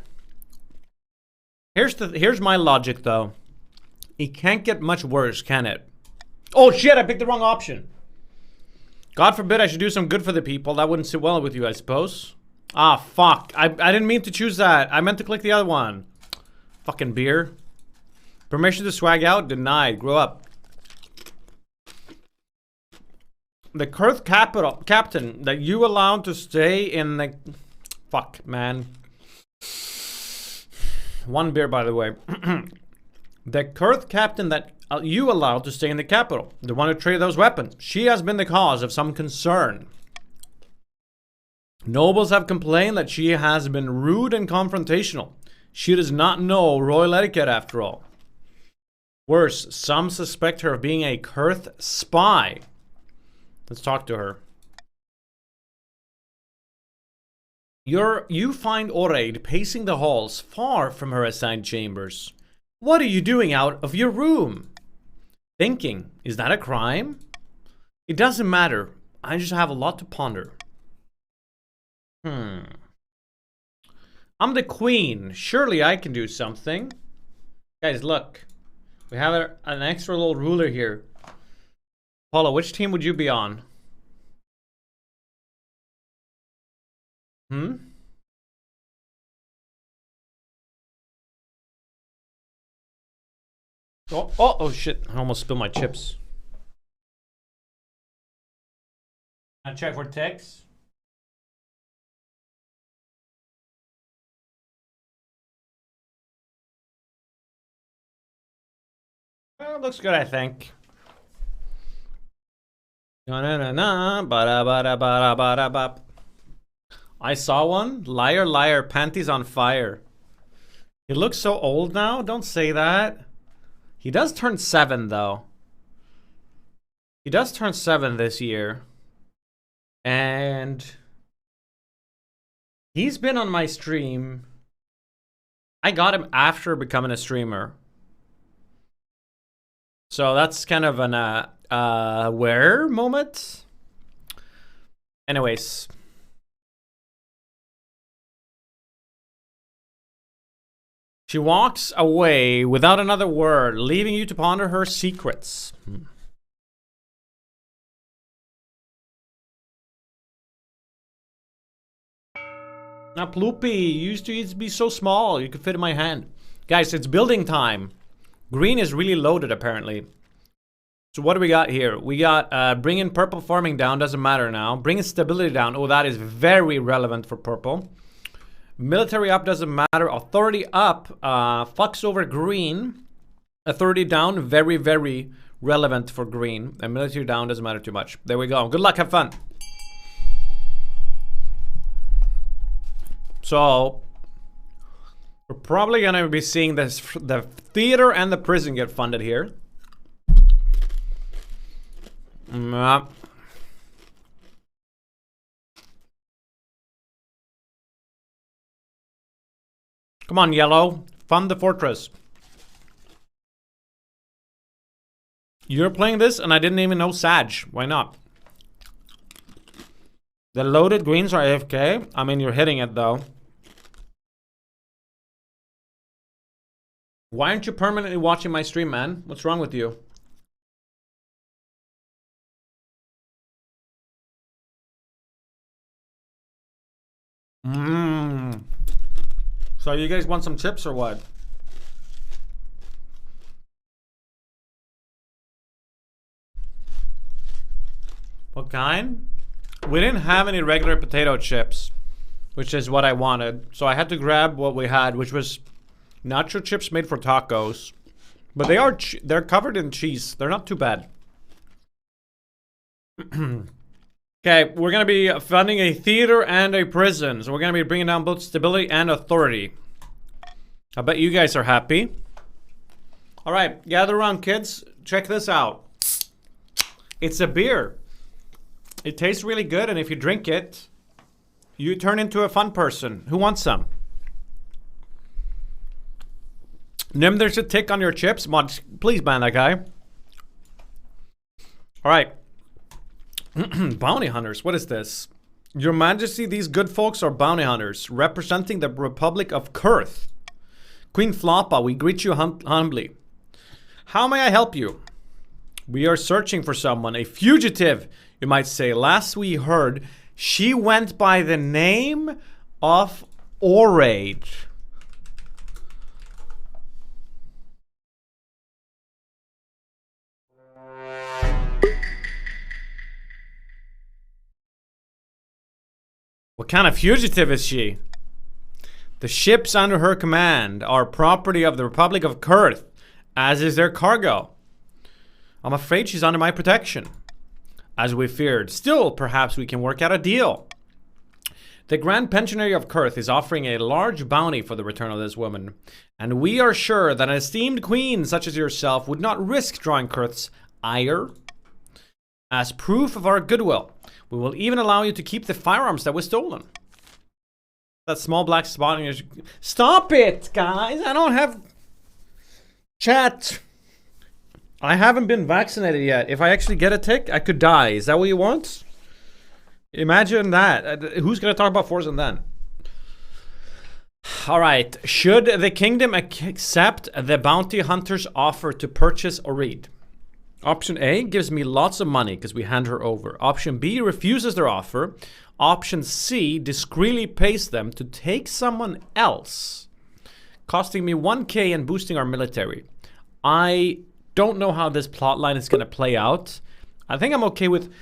Here's my logic, though. It can't get much worse, can it? Oh shit, I picked the wrong option. God forbid I should do some good for the people. That wouldn't sit well with you, I suppose. Ah, fuck. I didn't mean to choose that. I meant to click the other one. Fucking beer. Permission to swag out? Denied. Grow up. The Kurth captain that you allowed to stay in the... Fuck, man. One beer, by the way. The Kurth captain that you allowed to stay in the capital. The one who traded those weapons. She has been the cause of some concern. Nobles have complained that she has been rude and confrontational. She does not know royal etiquette after all. Worse, some suspect her of being a Kurth spy. Let's talk to her. You find Oreid pacing the halls far from her assigned chambers. What are you doing out of your room? Thinking. Is that a crime? It doesn't matter. I just have a lot to ponder. I'm the queen. Surely I can do something. Guys, look. We have an extra little ruler here. Paula, which team would you be on? Oh shit. I almost spilled my chips. I check for text. Well, looks good, I think. I saw one. Liar, liar, panties on fire. He looks so old now. Don't say that. He does turn 7, though. He does turn 7 this year. And he's been on my stream. I got him after becoming a streamer. So that's kind of an where moment. Anyways. She walks away without another word, leaving you to ponder her secrets. Now, Ploopy, you used to be so small, you could fit in my hand. Guys, it's building time. Green is really loaded, apparently. So what do we got here? We got bringing purple farming down, doesn't matter now. Bringing stability down, oh, that is very relevant for purple. Military up doesn't matter. Authority up fucks over green. Authority down, very, very relevant for green. And military down doesn't matter too much. There we go. Good luck, have fun. So we're probably gonna be seeing this, the theater and the prison get funded here. Come on, yellow. Fund the fortress. You're playing this and I didn't even know Sag. Why not? The loaded greens are AFK. I mean, you're hitting it though. Why aren't you permanently watching my stream, man? What's wrong with you? So you guys want some chips or what? What kind? We didn't have any regular potato chips, which is what I wanted. So I had to grab what we had, which was nacho chips made for tacos. But they're covered in cheese. They're not too bad. Okay, we're going to be funding a theater and a prison. So we're going to be bringing down both stability and authority. I bet you guys are happy. All right, gather around, kids. Check this out. It's a beer. It tastes really good, and if you drink it, you turn into a fun person. Who wants some? Nymn, there's a tick on your chips. Mod, please ban that guy. All right. Bounty hunters, what is this? Your Majesty, these good folks are bounty hunters, representing the Republic of Kurth. Queen Floppa, we greet you humbly. How may I help you? We are searching for someone, a fugitive, you might say. Last we heard, she went by the name of Oreid. What kind of fugitive is she? The ships under her command are property of the Republic of Kurth, as is their cargo. I'm afraid she's under my protection, as we feared. Still, perhaps we can work out a deal. The Grand Pensionary of Kurth is offering a large bounty for the return of this woman, and we are sure that an esteemed queen such as yourself would not risk drawing Kurth's ire. As proof of our goodwill, we will even allow you to keep the firearms that were stolen. That small black spot in your... Stop it, guys! I don't have... Chat. I haven't been vaccinated yet. If I actually get a tick, I could die. Is that what you want? Imagine that. Who's going to talk about Forsen then? Alright. Should the kingdom accept the bounty hunter's offer to purchase or read? Option A gives me lots of money because we hand her over. Option B refuses their offer. Option C discreetly pays them to take someone else, costing me 1k and boosting our military. I don't know how this plotline is going to play out. I think I'm okay with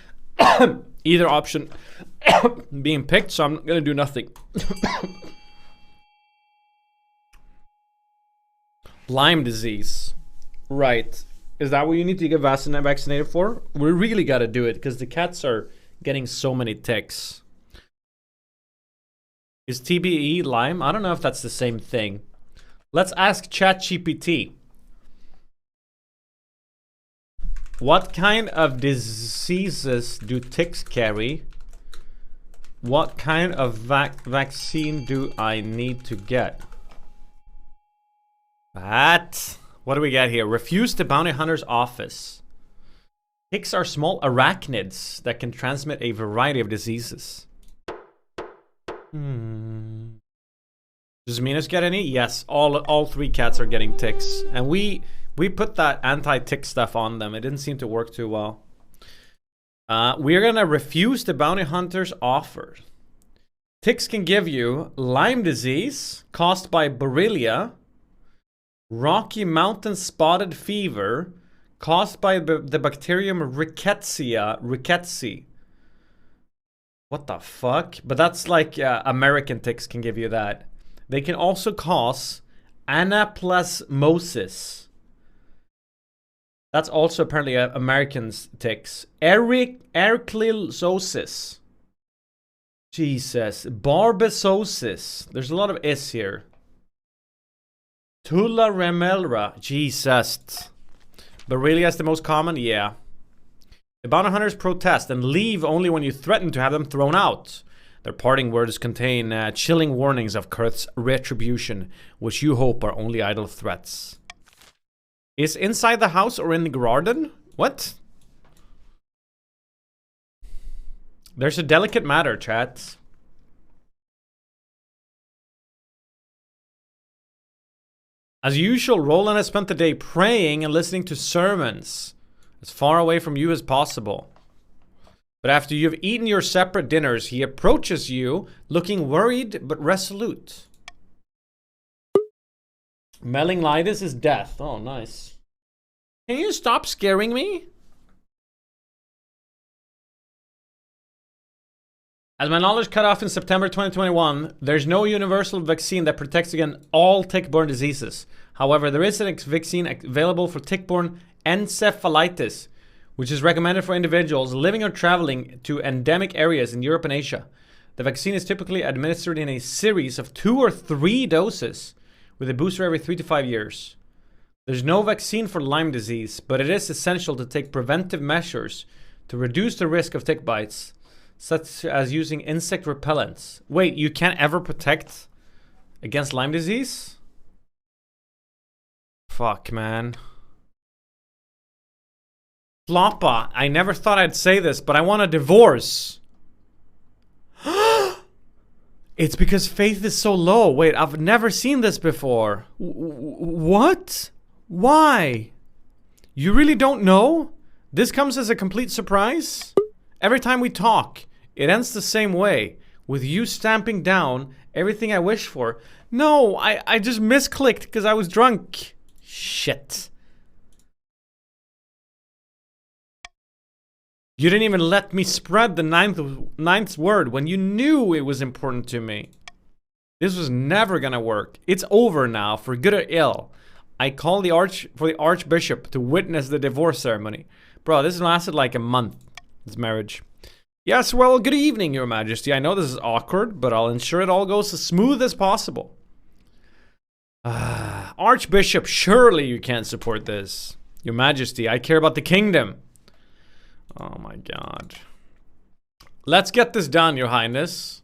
either option being picked, so I'm going to do nothing. Lyme disease. Right. Is that what you need to get vaccinated for? We really got to do it because the cats are getting so many ticks. Is TBE Lyme? I don't know if that's the same thing. Let's ask ChatGPT. What kind of diseases do ticks carry? What kind of vaccine do I need to get? What do we get here? Refuse the bounty hunter's office. Ticks are small arachnids that can transmit a variety of diseases. Does Minos get any? Yes, all three cats are getting ticks. And we put that anti-tick stuff on them. It didn't seem to work too well. We're gonna refuse the bounty hunter's offer. Ticks can give you Lyme disease caused by Borrelia, Rocky Mountain spotted fever caused by the bacterium Rickettsia. What the fuck? But that's like American ticks can give you that. They can also cause anaplasmosis. That's also apparently American ticks. Ehrlichiosis. Jesus. Barbesiosis. There's a lot of S here. Tularemia. Jesus. Borrelia is the most common? Yeah. The bounty hunters protest and leave only when you threaten to have them thrown out. Their parting words contain chilling warnings of Kurth's retribution, which you hope are only idle threats. Is inside the house or in the garden? What? There's a delicate matter, chat. As usual, Roland has spent the day praying and listening to sermons as far away from you as possible. But after you've eaten your separate dinners, he approaches you looking worried but resolute. Meningitis is death. Oh, nice. Can you stop scaring me? As my knowledge cut off in September 2021, there's no universal vaccine that protects against all tick-borne diseases. However, there is a vaccine available for tick-borne encephalitis, which is recommended for individuals living or traveling to endemic areas in Europe and Asia. The vaccine is typically administered in a series of 2 or 3 doses, with a booster every 3 to 5 years. There's no vaccine for Lyme disease, but it is essential to take preventive measures to reduce the risk of tick bites, such as using insect repellents. Wait, you can't ever protect against Lyme disease? Fuck, man. Floppa, I never thought I'd say this, but I want a divorce. It's because faith is so low. Wait, I've never seen this before. What? Why? You really don't know? This comes as a complete surprise? Every time we talk, it ends the same way, with you stamping down everything I wish for. No, I just misclicked because I was drunk. Shit. You didn't even let me spread the ninth word when you knew it was important to me. This was never gonna work. It's over now, for good or ill. I call the archbishop to witness the divorce ceremony. Bro, this lasted like a month, this marriage. Yes, well, good evening, your majesty. I know this is awkward, but I'll ensure it all goes as smooth as possible. Archbishop, surely you can't support this. Your majesty, I care about the kingdom. Oh my god. Let's get this done, your highness.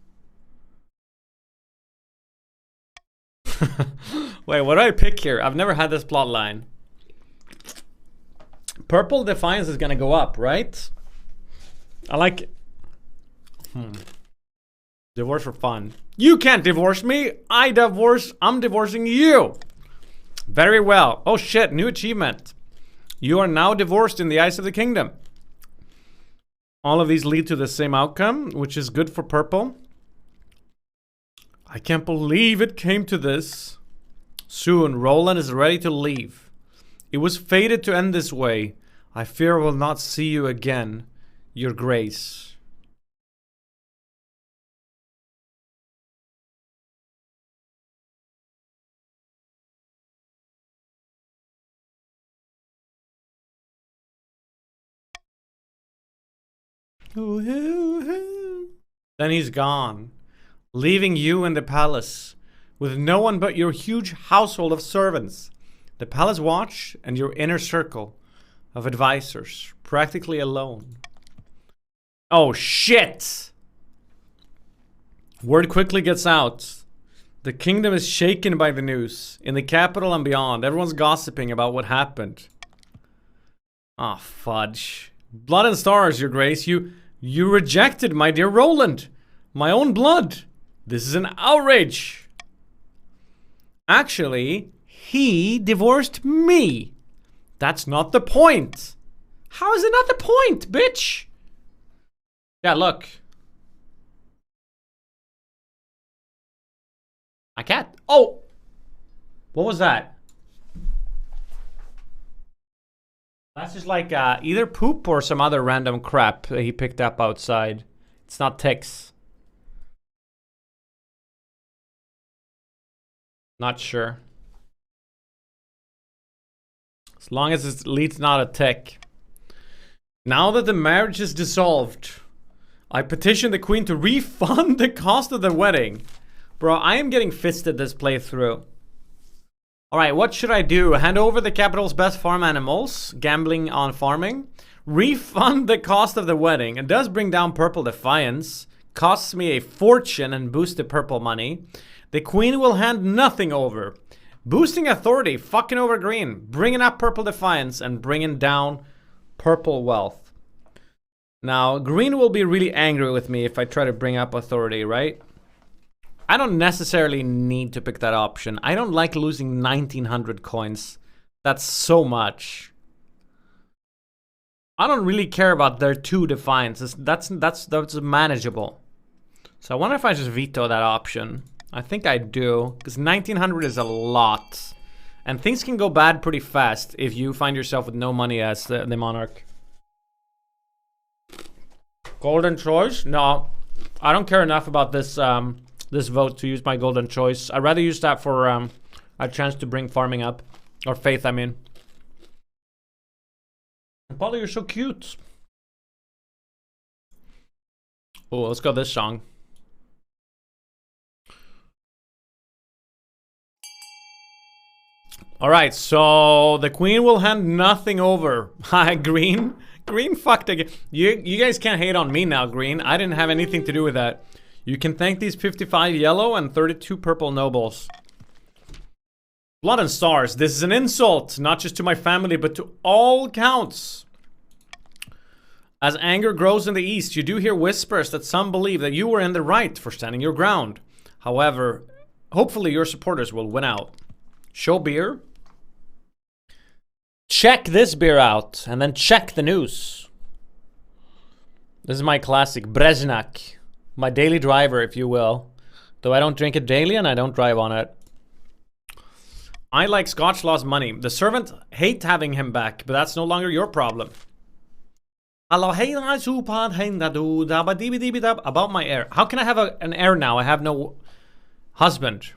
Wait, what do I pick here? I've never had this plot line. Purple Defiance is gonna go up, right? I like it. Divorce for fun. You can't divorce me. I'm divorcing you. Very well. Oh shit, new achievement. You are now divorced in the eyes of the kingdom. All of these lead to the same outcome, which is good for purple. I can't believe it came to this. Soon, Roland is ready to leave. It was fated to end this way. I fear I will not see you again, your grace. Then he's gone, leaving you in the palace with no one but your huge household of servants, the palace watch, and your inner circle of advisors, practically alone. Oh shit! Word quickly gets out. The kingdom is shaken by the news. In the capital and beyond, everyone's gossiping about what happened. Ah, fudge. Blood and stars, your grace. You rejected my dear Roland. My own blood. This is an outrage. Actually, he divorced me. That's not the point. How is it not the point, bitch? Yeah, look. I can't. Oh! What was that? That's just like either poop or some other random crap that he picked up outside. It's not ticks. Not sure. As long as it leads not a tick. Now that the marriage is dissolved, I petition the queen to refund the cost of the wedding. Bro, I am getting fisted this playthrough. Alright, what should I do? Hand over the capital's best farm animals, gambling on farming, refund the cost of the wedding. It does bring down Purple Defiance, costs me a fortune and boost the purple money. The queen will hand nothing over. Boosting authority, fucking over green, bringing up Purple Defiance and bringing down purple wealth. Now, green will be really angry with me if I try to bring up authority, right? I don't necessarily need to pick that option. I don't like losing 1900 coins. That's so much. I don't really care about their 2 defiance. That's manageable. So I wonder if I just veto that option. I think I do, because 1900 is a lot. And things can go bad pretty fast if you find yourself with no money as the monarch. Golden choice? No, I don't care enough about this this vote to use my golden choice. I'd rather use that for a chance to bring farming up. Or faith, I mean. Polly, you're so cute. Oh, let's go this song. Alright, so the queen will hand nothing over. Hi, Green. Green fucked again. You guys can't hate on me now, Green. I didn't have anything to do with that. You can thank these 55 yellow and 32 purple nobles. Blood and stars. This is an insult, not just to my family, but to all counts. As anger grows in the east, you do hear whispers that some believe that you were in the right for standing your ground. However, hopefully your supporters will win out. Show beer. Check this beer out, and then check the news. This is my classic Breznak. My daily driver, if you will. Though I don't drink it daily and I don't drive on it. I like Scotch lost money. The servant hate having him back, but that's no longer your problem. About my heir. How can I have an heir now? I have no husband.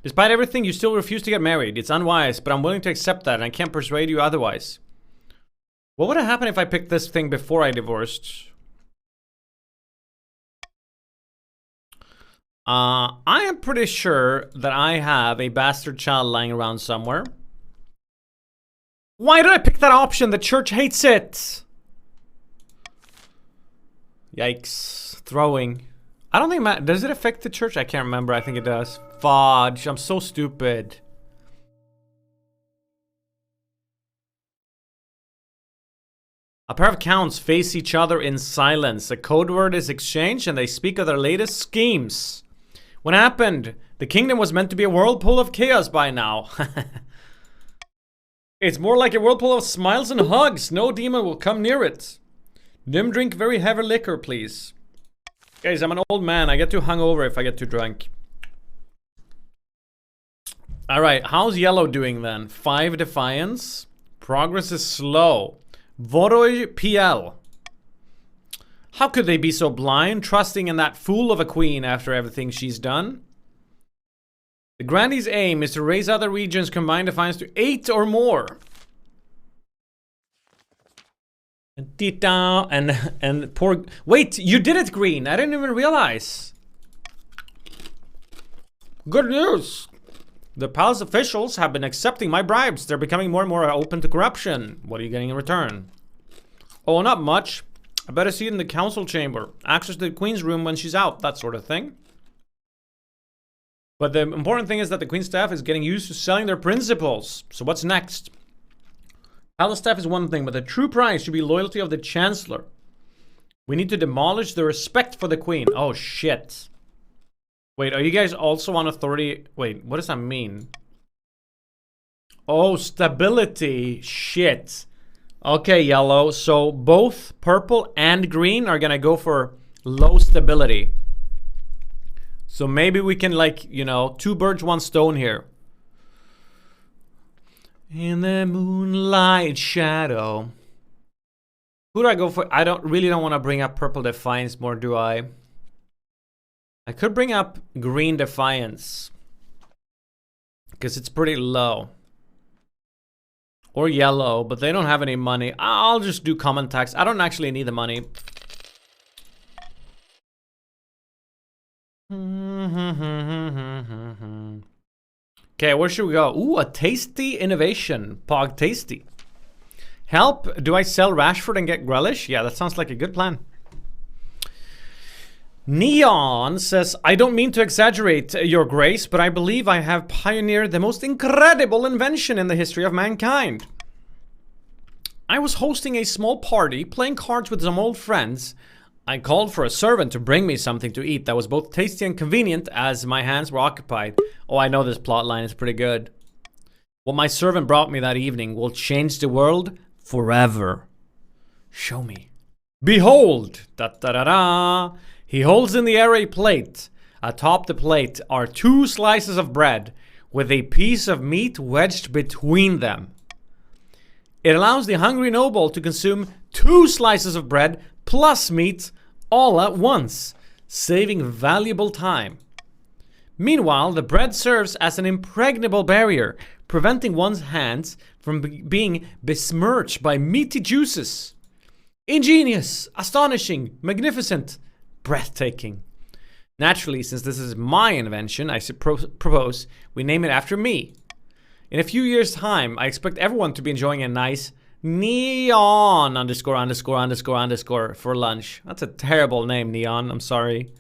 Despite everything, you still refuse to get married. It's unwise, but I'm willing to accept that, and I can't persuade you otherwise. What would have happened if I picked this thing before I divorced? I am pretty sure that I have a bastard child lying around somewhere. Why did I pick that option? The church hates it. Yikes. Throwing. I don't think does it affect the church? I can't remember. I think it does. Fudge. I'm so stupid. A pair of counts face each other in silence. A code word is exchanged and they speak of their latest schemes. What happened? The kingdom was meant to be a whirlpool of chaos by now. It's more like a whirlpool of smiles and hugs. No demon will come near it. Nymn, drink very heavy liquor, please. Guys, I'm an old man. I get too hungover if I get too drunk. Alright, how's yellow doing then? 5 defiance. Progress is slow. Voroj PL. How could they be so blind, trusting in that fool of a queen after everything she's done? The Grandee's aim is to raise other regions' combined defiance to 8 or more. And poor... Wait, you did it, Green! I didn't even realize. Good news! The palace officials have been accepting my bribes. They're becoming more and more open to corruption. What are you getting in return? Oh, not much. I better see it in the council chamber. Access to the queen's room when she's out, that sort of thing. But the important thing is that the queen's staff is getting used to selling their principles. So what's next? Palace staff is one thing, but the true prize should be loyalty of the chancellor. We need to demolish the respect for the queen. Oh, shit. Wait, are you guys also on authority? Wait, what does that mean? Oh, stability. Shit. Okay, yellow. So both purple and green are gonna go for low stability. So maybe we can, like, you know, 2 birds, 1 stone here. In the moonlight shadow. Who do I go for? I really don't want to bring up purple defiance more, do I? I could bring up green defiance. Because it's pretty low. Or yellow, but they don't have any money. I'll just do common tax. I don't actually need the money. Okay, where should we go? Ooh, a tasty innovation. Pog tasty. Help, do I sell Rashford and get Grealish? Yeah, that sounds like a good plan. Neon says, I don't mean to exaggerate, Your Grace, but I believe I have pioneered the most incredible invention in the history of mankind. I was hosting a small party, playing cards with some old friends. I called for a servant to bring me something to eat that was both tasty and convenient as my hands were occupied. Oh, I know this plot line is pretty good. What my servant brought me that evening will change the world forever. Show me. Behold! Da-da-da-da! He holds in the air a plate. Atop the plate are 2 slices of bread with a piece of meat wedged between them. It allows the hungry noble to consume 2 slices of bread plus meat all at once, saving valuable time. Meanwhile, the bread serves as an impregnable barrier, preventing one's hands from being besmirched by meaty juices. Ingenious, astonishing, magnificent, breathtaking. Naturally, since this is my invention, I propose we name it after me. In a few years' time, I expect everyone to be enjoying a nice Neon ___ for lunch. That's a terrible name, Neon. I'm sorry.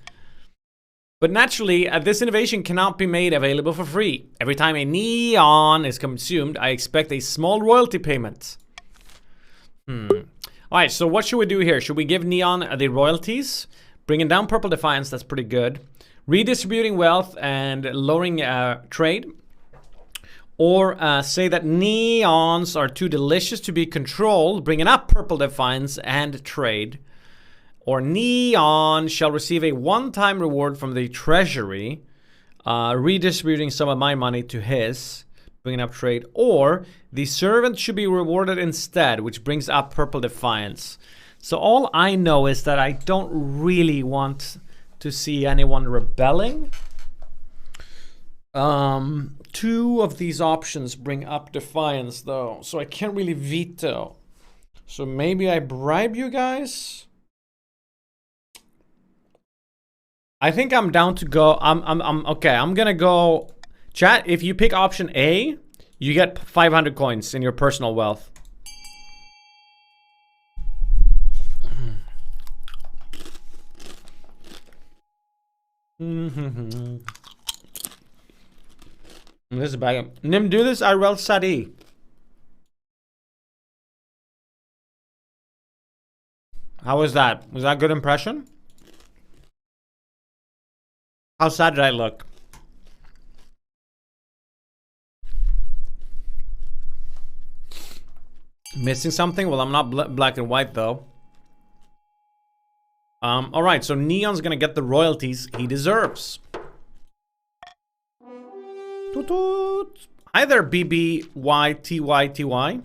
But naturally, this innovation cannot be made available for free. Every time a Neon is consumed, I expect a small royalty payment. Alright, so what should we do here? Should we give Neon the royalties? Bringing down purple defiance, that's pretty good. Redistributing wealth and lowering trade. Or say that neons are too delicious to be controlled, bringing up purple defiance and trade. Or neon shall receive a one-time reward from the treasury, redistributing some of my money to his, bringing up trade. Or the servant should be rewarded instead, which brings up purple defiance. So all I know is that I don't really want to see anyone rebelling. Two of these options bring up defiance though, so I can't really veto. So maybe I bribe you guys? I think I'm down to go. I'm okay. I'm gonna go. Chat, if you pick option A, you get 500 coins in your personal wealth. This is bad. Nymn, do this IRL Sadi. How was that? Was that a good impression? How sad did I look? Missing something? Well, I'm not black and white though. Alright, so Neon's gonna get the royalties he deserves. Toot toot. Hi there, BBYTYTY.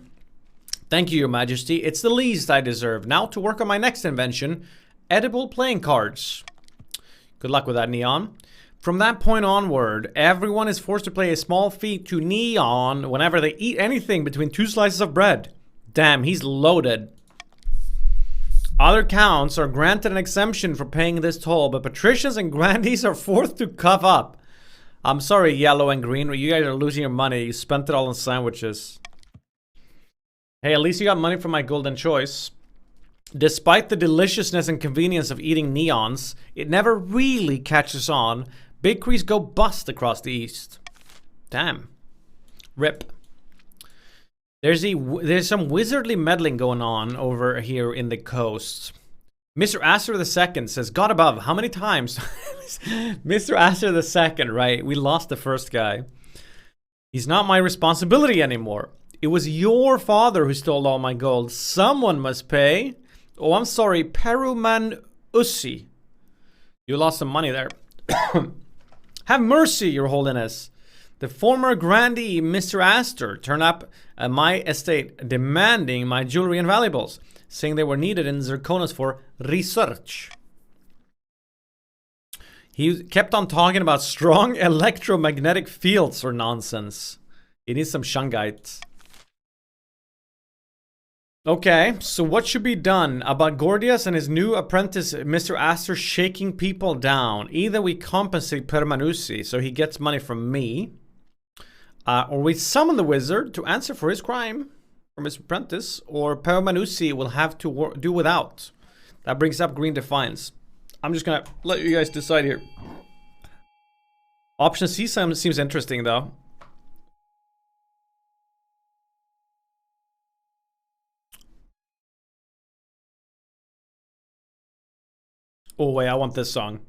Thank you, Your Majesty. It's the least I deserve. Now to work on my next invention, edible playing cards. Good luck with that, Neon. From that point onward, everyone is forced to pay a small fee to Neon whenever they eat anything between 2 slices of bread. Damn, he's loaded. Other counts are granted an exemption for paying this toll, but patricians and grandees are forced to cough up. I'm sorry, yellow and green, you guys are losing your money. You spent it all on sandwiches. Hey, at least you got money from my golden choice. Despite the deliciousness and convenience of eating neons, it never really catches on. Bakeries go bust across the east. Damn. RIP. There's some wizardly meddling going on over here in the coast. Mr. Astor II says, God above, how many times? Mr. Astor II, right? We lost the first guy. He's not my responsibility anymore. It was your father who stole all my gold. Someone must pay. Oh, I'm sorry, Peruman Ussi. You lost some money there. Have mercy, Your Holiness. The former grandee, Mr. Astor, turned up at my estate demanding my jewelry and valuables, saying they were needed in Zirconis for research. He kept on talking about strong electromagnetic fields or nonsense. He needs some shungite. Okay, so what should be done about Gordias and his new apprentice, Mr. Astor, shaking people down? Either we compensate Permanussi so he gets money from me, or we summon the wizard to answer for his crime from his apprentice, or Permanussi will have to do without. That brings up green defiance. I'm just gonna let you guys decide here. Option C seems interesting though. Oh wait, I want this song.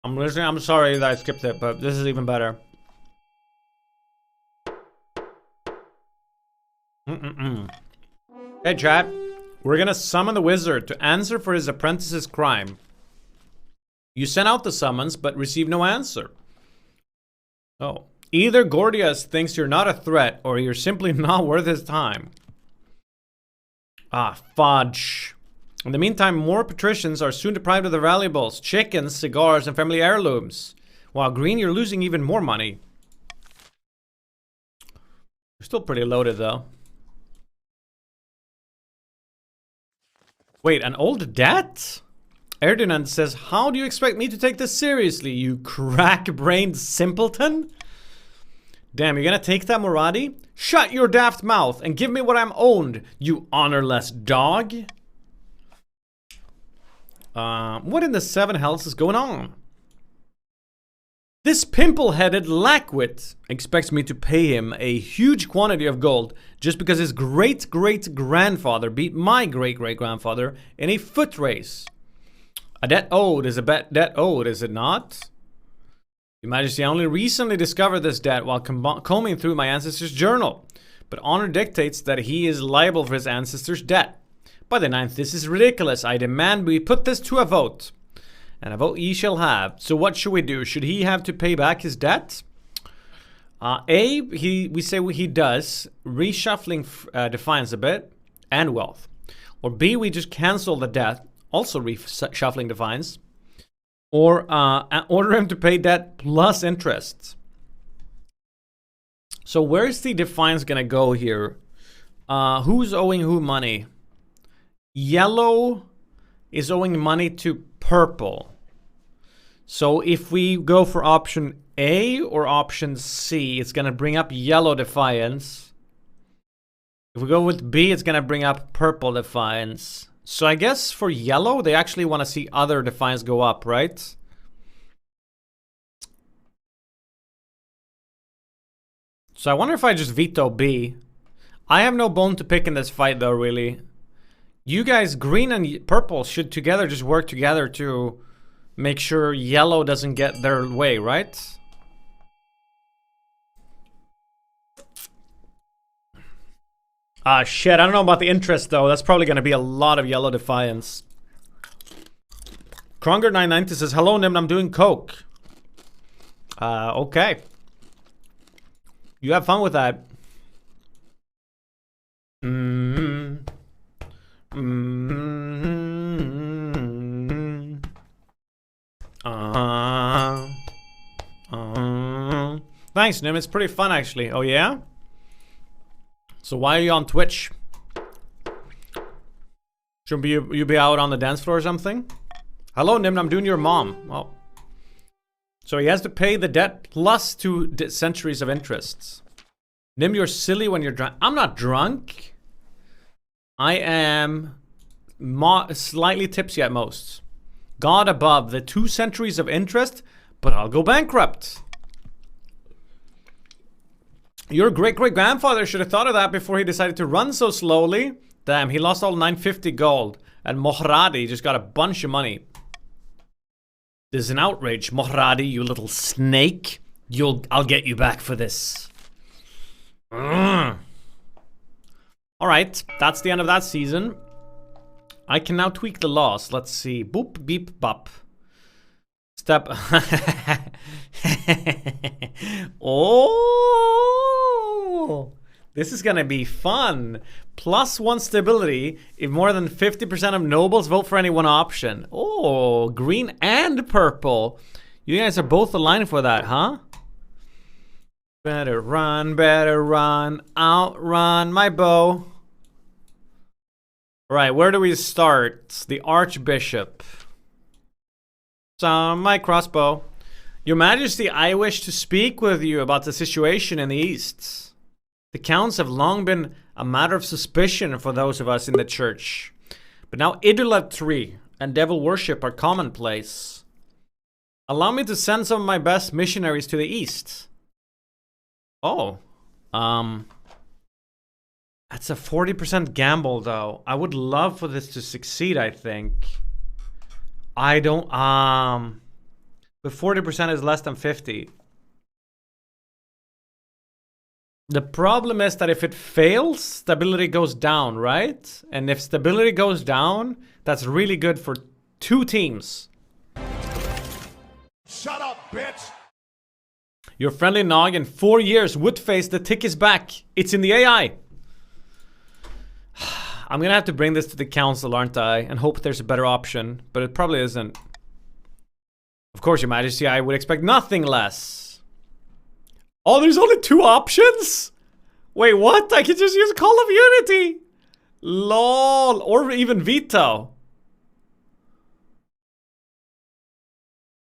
I'm listening. I'm sorry that I skipped it, but this is even better. Hey chat, we're gonna summon the wizard to answer for his apprentice's crime. You sent out the summons, but received no answer. Oh. Either Gordias thinks you're not a threat, or you're simply not worth his time. Ah, fudge. In the meantime, more patricians are soon deprived of their valuables, chickens, cigars, and family heirlooms. While Green, you're losing even more money. You're still pretty loaded, though. Wait, an old debt? Ferdinand says, how do you expect me to take this seriously, you crack-brained simpleton? Damn, you're gonna take that, Muradi? Shut your daft mouth and give me what I'm owned, you honorless dog. What in the seven hells is going on? This pimple-headed lackwit expects me to pay him a huge quantity of gold just because his great-great-grandfather beat my great-great-grandfather in a foot race. A debt owed is a debt owed, is it not? Your Majesty, I only recently discovered this debt while combing through my ancestor's journal. But honor dictates that he is liable for his ancestor's debt. By the 9th, this is ridiculous. I demand we put this to a vote. And a vote ye shall have. So what should we do? Should he have to pay back his debt? We say he does. Reshuffling defiance a bit. And wealth. Or B, we just cancel the debt. Also reshuffling defiance. Or order him to pay debt plus interest. So where's the defiance gonna go here? Who's owing who money? Yellow is owing money to purple. So if we go for option A or option C, it's gonna bring up yellow defiance. If we go with B, it's gonna bring up purple defiance. So I guess for yellow, they actually want to see other defiance go up, right? So I wonder if I just veto B. I have no bone to pick in this fight though, really. You guys, green and purple, should together just work together to make sure yellow doesn't get their way, right? Ah, shit, I don't know about the interest though. That's probably gonna be a lot of yellow defiance. Kronger990 says, hello Nymn, I'm doing coke. Okay. You have fun with that. Thanks, Nymn. It's pretty fun, actually. Oh, yeah? So why are you on Twitch? Shouldn't you be out on the dance floor or something? Hello, Nymn. I'm doing your mom. Well, so he has to pay the debt plus 2 centuries of interests. Nymn, you're silly when you're drunk. I'm not drunk. I am slightly tipsy at most. God above the 2 centuries of interest, but I'll go bankrupt. Your great-great-grandfather should have thought of that before he decided to run so slowly. Damn, he lost all 950 gold. And Mohradi just got a bunch of money. This is an outrage, Mohradi, you little snake. I'll get you back for this. Alright, that's the end of that season. I can now tweak the laws. Let's see. Boop, beep, bop. Step. Oh, this is gonna be fun. +1 stability if more than 50% of nobles vote for any one option. Oh, green and purple. You guys are both aligned for that, huh? Better run, outrun my bow. Right, where do we start? The Archbishop. So, my crossbow. Your Majesty, I wish to speak with you about the situation in the East. The counts have long been a matter of suspicion for those of us in the church. But now idolatry and devil worship are commonplace. Allow me to send some of my best missionaries to the East. Oh. That's a 40% gamble, though. I would love for this to succeed, I think. I don't, but 40% is less than 50. The problem is that if it fails, stability goes down, right? And if stability goes down, that's really good for 2 teams. Shut up, bitch! Your friendly Nog in 4 years, Woodface, the tick is back. It's in the AI. I'm gonna have to bring this to the council, aren't I? And hope there's a better option, but it probably isn't. Of course, Your Majesty, I would expect nothing less. Oh, there's only 2 options? Wait, what? I could just use Call of Unity. LOL. Or even veto.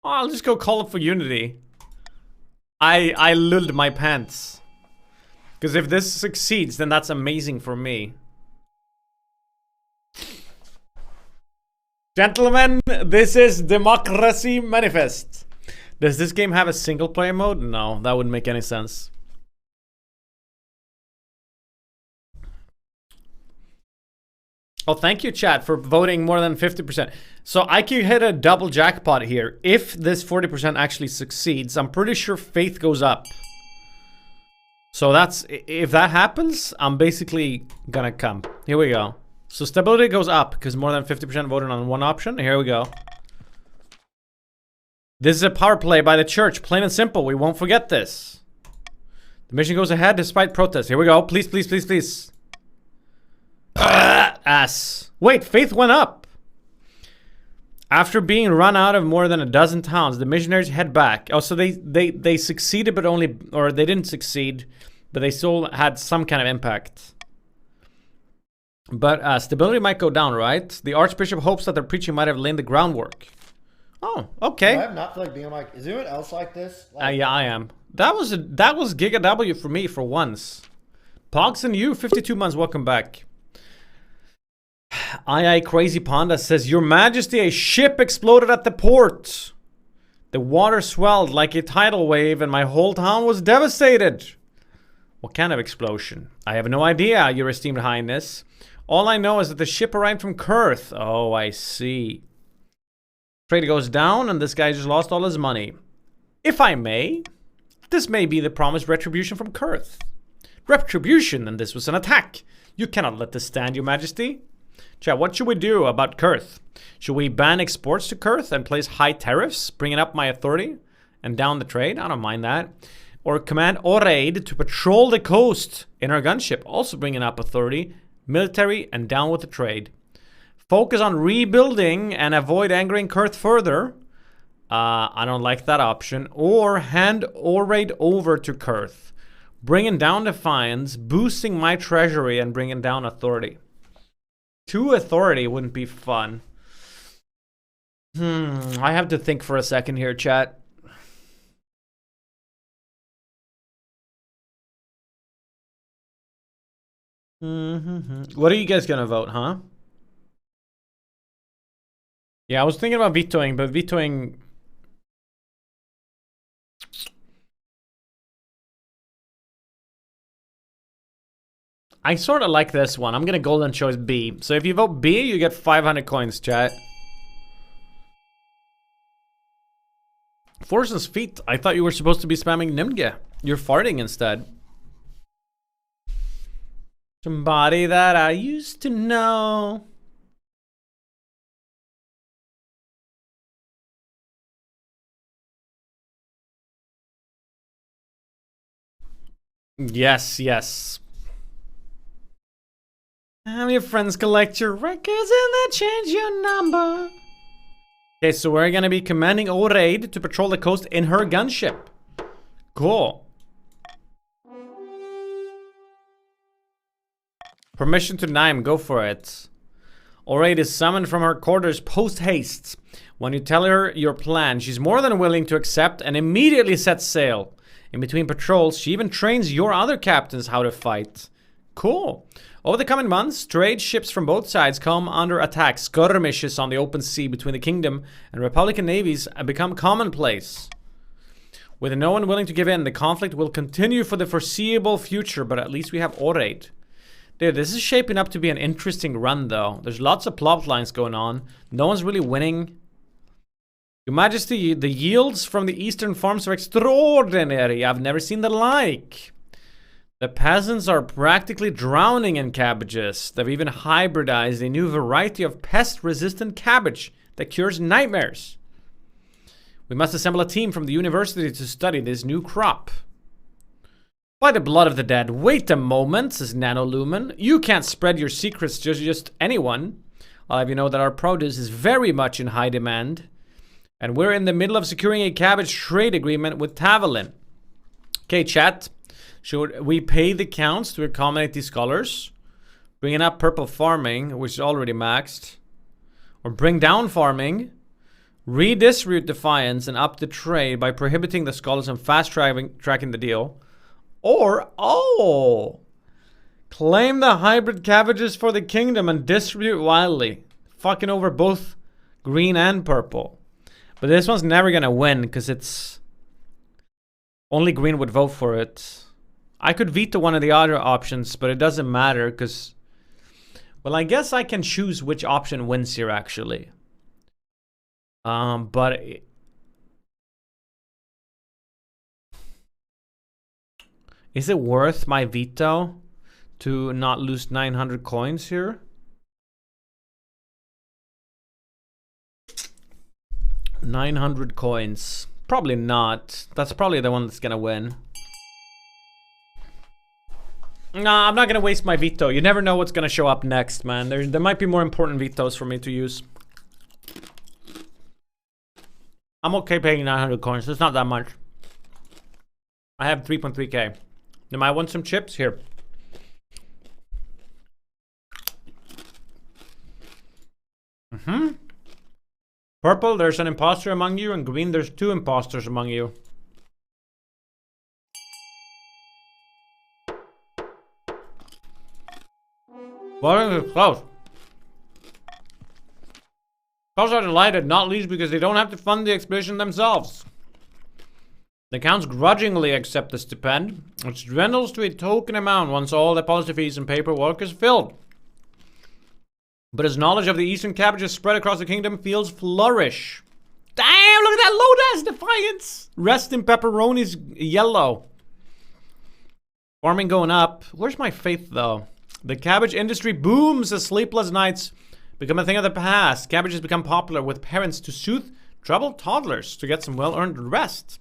Oh, I'll just go call it for Unity. I lulled my pants. Because if this succeeds, then that's amazing for me. Gentlemen, this is Democracy Manifest. Does this game have a single player mode? No, that wouldn't make any sense. Oh, thank you, chat, for voting more than 50%. So I could hit a double jackpot here. If this 40% actually succeeds, I'm pretty sure faith goes up. So that's, if that happens, I'm basically gonna come. Here we go. So stability goes up because more than 50% voted on one option. Here we go. This is a power play by the church. Plain and simple. We won't forget this. The mission goes ahead despite protest. Here we go. Please, please, please, please. Ass. Wait, faith went up. After being run out of more than a dozen towns, the missionaries head back. Oh, so they succeeded, but only, or they didn't succeed, but they still had some kind of impact. But stability might go down, right? The Archbishop hopes that their preaching might have laid the groundwork. Oh, okay. I have not feel like being like, is anyone else like this? Like, Yeah, I am. That was Giga W for me for once. Pogs and you, 52 months, welcome back. I Crazy Panda says, Your Majesty, a ship exploded at the port. The water swelled like a tidal wave and my whole town was devastated. What kind of explosion? I have no idea, Your Esteemed Highness. All I know is that the ship arrived from Kurth. Oh, I see. Trade goes down and this guy just lost all his money. If I may, this may be the promised retribution from Kurth. Retribution, and this was an attack. You cannot let this stand, Your Majesty. Chat, what should we do about Kurth? Should we ban exports to Kurth and place high tariffs, bringing up my authority and down the trade? I don't mind that. Or command Oreid to patrol the coast in our gunship, also bringing up authority, military, and down with the trade. Focus on rebuilding and avoid angering Kurth further. I don't like that option. Or hand Oreid over to Kurth, bringing down the fines, boosting my treasury, and bringing down authority. 2 authority wouldn't be fun. I have to think for a second here, chat. What are you guys gonna vote, huh? Yeah, I was thinking about vetoing, but vetoing... I sort of like this one. I'm gonna golden choice B. So if you vote B, you get 500 coins, chat. Force's feet. I thought you were supposed to be spamming Nymn. You're farting instead. Somebody that I used to know. Yes, yes. Have your friends collect your records and then change your number. Okay, so we're gonna be commanding Oreid to patrol the coast in her gunship. Cool. Permission to Nymn, go for it. Oreid is summoned from her quarters post-haste. When you tell her your plan, she's more than willing to accept and immediately sets sail. In between patrols, she even trains your other captains how to fight. Cool. Over the coming months, trade ships from both sides come under attack. Skirmishes on the open sea between the kingdom and Republican navies become commonplace. With no one willing to give in, the conflict will continue for the foreseeable future, but at least we have Oreid. Dude, this is shaping up to be an interesting run, though. There's lots of plot lines going on. No one's really winning. Your Majesty, the yields from the eastern farms are extraordinary. I've never seen the like. The peasants are practically drowning in cabbages. They've even hybridized a new variety of pest-resistant cabbage that cures nightmares. We must assemble a team from the university to study this new crop. By the blood of the dead, wait a moment, says Nanolumen. You can't spread your secrets to just anyone. I'll have you know that our produce is very much in high demand. And we're in the middle of securing a cabbage trade agreement with Tavalin. Okay, chat. Should we pay the counts to accommodate these scholars? Bringing up purple farming, which is already maxed. Or bring down farming. Redistribute defiance and up the trade by prohibiting the scholars and fast-tracking the deal. Or, claim the hybrid cabbages for the kingdom and distribute wildly. Fucking over both green and purple. But this one's never gonna win because it's... Only green would vote for it. I could veto one of the other options, but it doesn't matter because... Well, I guess I can choose which option wins here, actually. But... Is it worth my veto to not lose 900 coins here? 900 coins. Probably not. That's probably the one that's gonna win. Nah, I'm not gonna waste my veto. You never know what's gonna show up next, man. There might be more important vetoes for me to use. I'm okay paying 900 coins. It's not that much. I have 3.3k. You might want some chips? Here. Purple, there's an imposter among you, and green, there's 2 imposters among you. Voting is close. Scouts are delighted, not least because they don't have to fund the expedition themselves. The counts grudgingly accept the stipend, which dwindles to a token amount once all deposit fees and paperwork is filled. But his knowledge of the eastern cabbages spread across the kingdom feels flourish. Damn, look at that low-ass defiance! Rest in pepperoni's yellow. Farming going up. Where's my faith, though? The cabbage industry booms as sleepless nights become a thing of the past. Cabbages become popular with parents to soothe troubled toddlers to get some well-earned rest.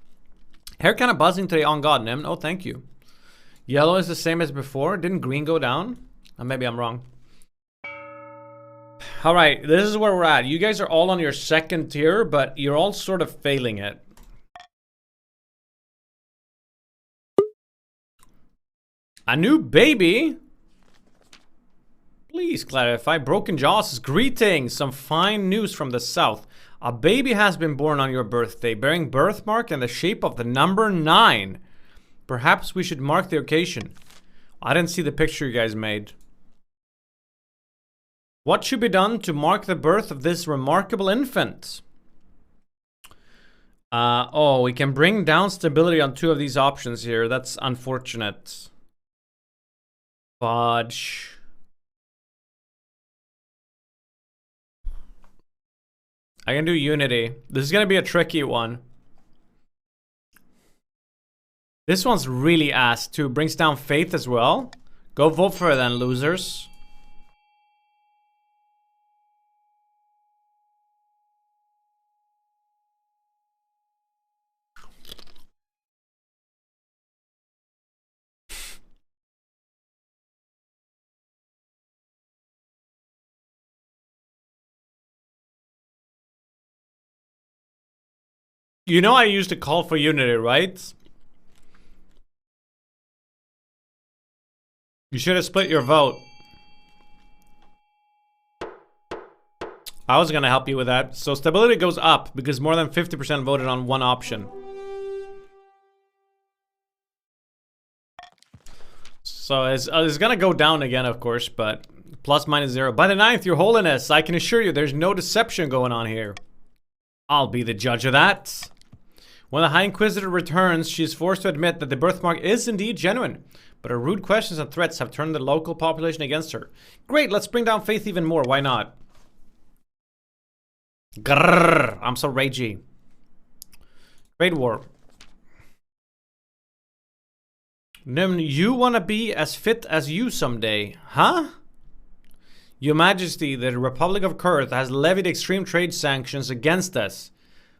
Hair kind of buzzing today, on God, Nymn. Oh, thank you. Yellow is the same as before. Didn't green go down? Maybe I'm wrong. Alright, this is where we're at. You guys are all on your second tier, but you're all sort of failing it. A new baby? Please clarify. Broken Jaws, greetings. Some fine news from the south. A baby has been born on your birthday, bearing birthmark in the shape of the number 9. Perhaps we should mark the occasion. I didn't see the picture you guys made. What should be done to mark the birth of this remarkable infant? Oh, we can bring down stability on 2 of these options here. That's unfortunate. Fudge. I can do Unity. This is gonna be a tricky one. This one's really ass too. Brings down faith as well. Go vote for it then, losers. You know I used to call for Unity, right? You should have split your vote. I was gonna help you with that. So stability goes up because more than 50% voted on one option. So it's gonna go down again, of course, but plus minus 0. By the 9th, your holiness, I can assure you there's no deception going on here. I'll be the judge of that. When the High Inquisitor returns, she is forced to admit that the birthmark is indeed genuine, but her rude questions and threats have turned the local population against her. Great, let's bring down faith even more, why not? Grrr, I'm so ragey. Trade war. Nymn, you wanna be as fit as you someday, huh? Your Majesty, the Republic of Kurth has levied extreme trade sanctions against us.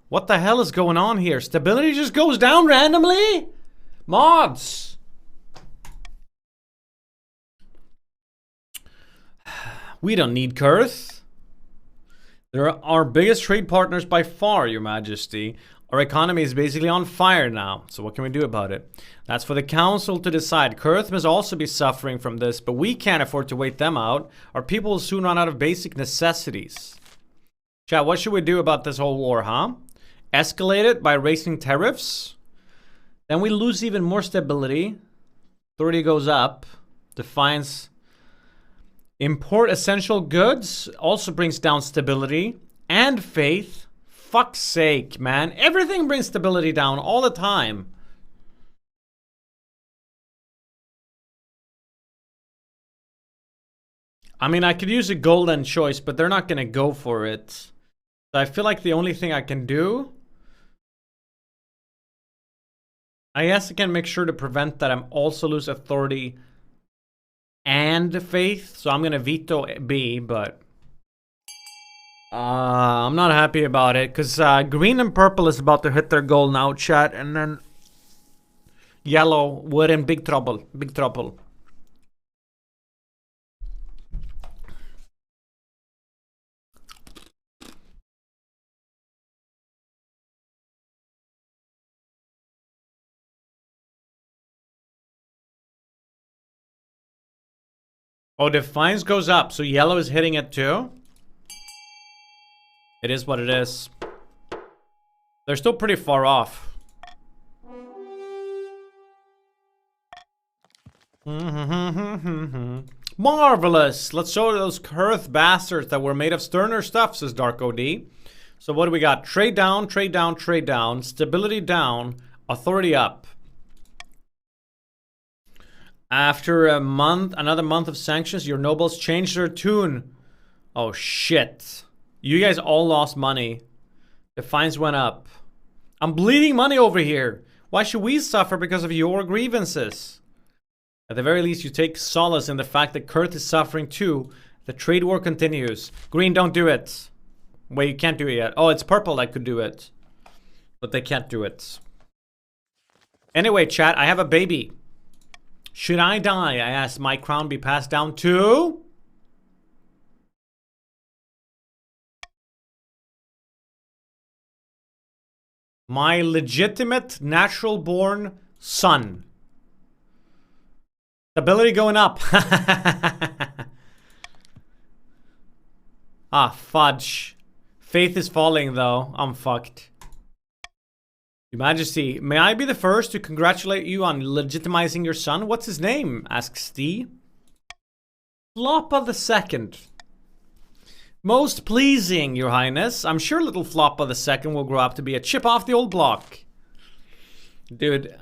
What the hell is going on here? Stability just goes down randomly? Mods! We don't need Kurth. They're our biggest trade partners by far, Your Majesty. Our economy is basically on fire now, so what can we do about it? That's for the council to decide. Kurth must also be suffering from this, but we can't afford to wait them out. Our people will soon run out of basic necessities. Chat, what should we do about this whole war, huh? Escalate it by raising tariffs? Then we lose even more stability. Authority goes up. Defiance. Import essential goods also brings down stability and faith. Fuck's sake, man. Everything brings stability down all the time. I mean, I could use a golden choice, but they're not gonna go for it. So I feel like the only thing I can do, I guess I can make sure to prevent that I'm also lose authority and faith. So I'm gonna veto B, but I'm not happy about it because green and purple is about to hit their goal now, chat, and then yellow, we're in big trouble. Big trouble. Oh, Defiance goes up, so yellow is hitting it too? It is what it is. They're still pretty far off. Marvelous! Let's show those Kurth bastards that were made of sterner stuff, says Dark OD. So what do we got? Trade down, trade down, trade down. Stability down. Authority up. After a month, another month of sanctions, your nobles changed their tune. Oh shit. You guys all lost money. The fines went up. I'm bleeding money over here. Why should we suffer because of your grievances? At the very least, you take solace in the fact that Kurth is suffering too. The trade war continues. Green, don't do it. Wait, you can't do it yet. Oh, it's purple that could do it. But they can't do it. Anyway, chat, I have a baby. Should I die? I asked my crown be passed down to... my legitimate, natural-born son. Stability going up. Ah, fudge. Faith is falling, though. I'm fucked. Your Majesty, may I be the first to congratulate you on legitimizing your son? What's his name? Asks Stee. Floppa II. Most pleasing, Your Highness. I'm sure little Floppa II will grow up to be a chip off the old block. Dude.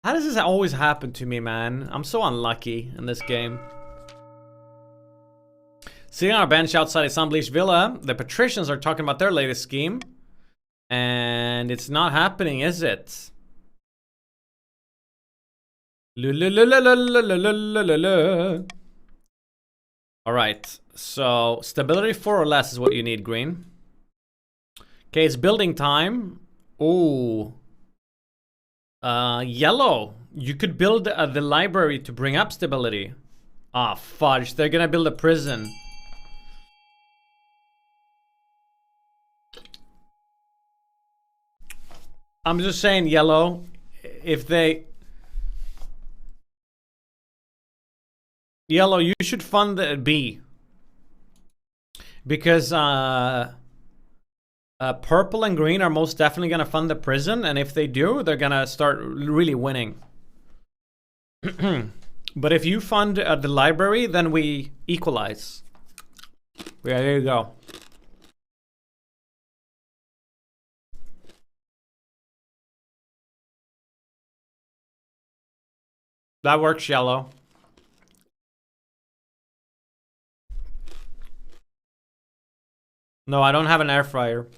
How does this always happen to me, man? I'm so unlucky in this game. Sitting on our bench outside a Sunbleached Villa, the patricians are talking about their latest scheme. And it's not happening, is it? Alright, so stability 4 or less is what you need, green. Okay, it's building time. Ooh. Yellow. You could build the library to bring up stability. Ah, fudge. They're gonna build a prison. I'm just saying, yellow, if they... Yellow, you should fund the B. Because purple and green are most definitely going to fund the prison. And if they do, they're going to start really winning. But if you fund the library, then we equalize. Yeah, there you go. That works, yellow. No, I don't have an air fryer.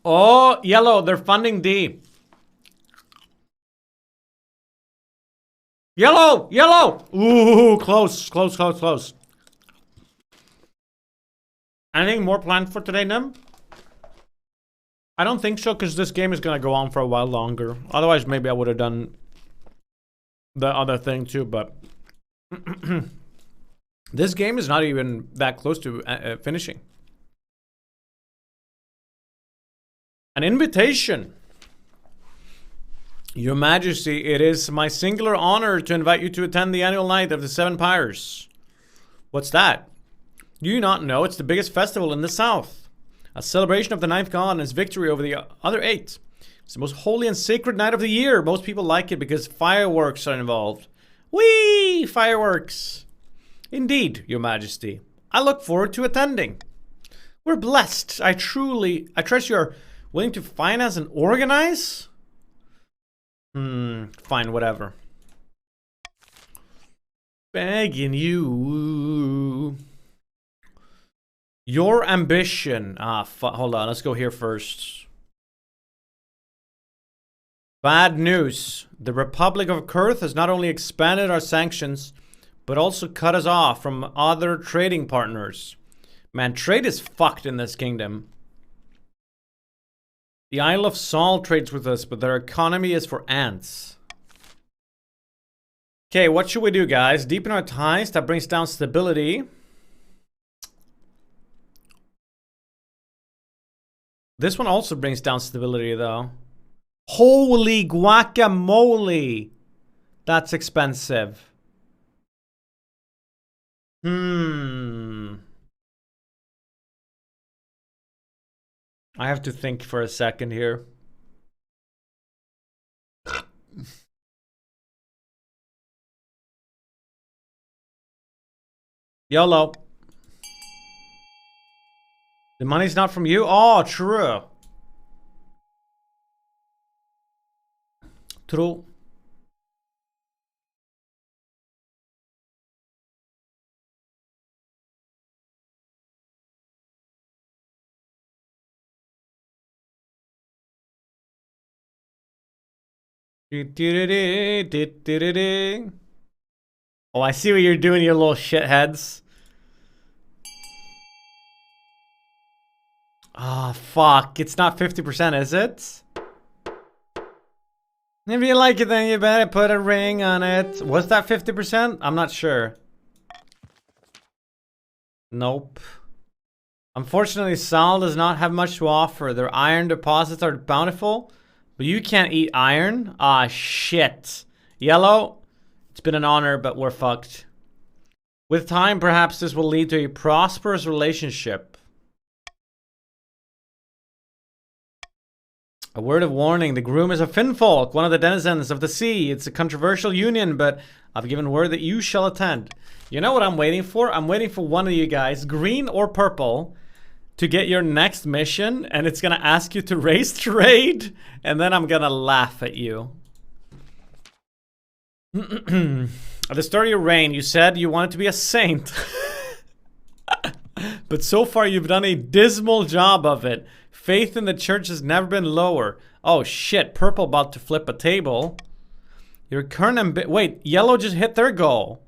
Oh, yellow, they're funding D. Yellow, yellow. Ooh, close, close, close, close. Anything more planned for today, Nymn? I don't think so, because this game is going to go on for a while longer. Otherwise, maybe I would have done the other thing too, but... This game is not even that close to finishing. An invitation. Your Majesty, it is my singular honor to invite you to attend the annual night of the Seven Pyres. What's that? Do you not know it's the biggest festival in the south? A celebration of the ninth god and his victory over the other 8. It's the most holy and sacred night of the year. Most people like it because fireworks are involved. Whee! Fireworks! Indeed, Your Majesty. I look forward to attending. We're blessed. I trust you're willing to finance and organize? Fine, whatever. Begging you. Your ambition. Hold on. Let's go here first. Bad news. The Republic of Kurth has not only expanded our sanctions, but also cut us off from other trading partners. Man, trade is fucked in this kingdom. The Isle of Sol trades with us, but their economy is for ants. Okay, what should we do, guys? Deepen our ties. That brings down stability. This one also brings down stability, though. Holy guacamole! That's expensive. I have to think for a second here. YOLO. The money's not from you? Oh, true. True. Oh, I see what you're doing, you little shitheads. Ah, fuck. It's not 50%, is it? If you like it, then you better put a ring on it. Was that 50%? I'm not sure. Nope. Unfortunately, Sal does not have much to offer. Their iron deposits are bountiful, but you can't eat iron. Ah, shit. Yellow, it's been an honor, but we're fucked. With time, perhaps this will lead to a prosperous relationship. A word of warning, the groom is a finfolk, one of the denizens of the sea. It's a controversial union, but I've given word that you shall attend. You know what I'm waiting for? I'm waiting for one of you guys, green or purple, to get your next mission, and it's gonna ask you to raise trade, and then I'm gonna laugh at you. At the start of your reign, you said you wanted to be a saint. But so far, you've done a dismal job of it. Faith in the church has never been lower. Oh shit, purple about to flip a table. Your current wait, yellow just hit their goal.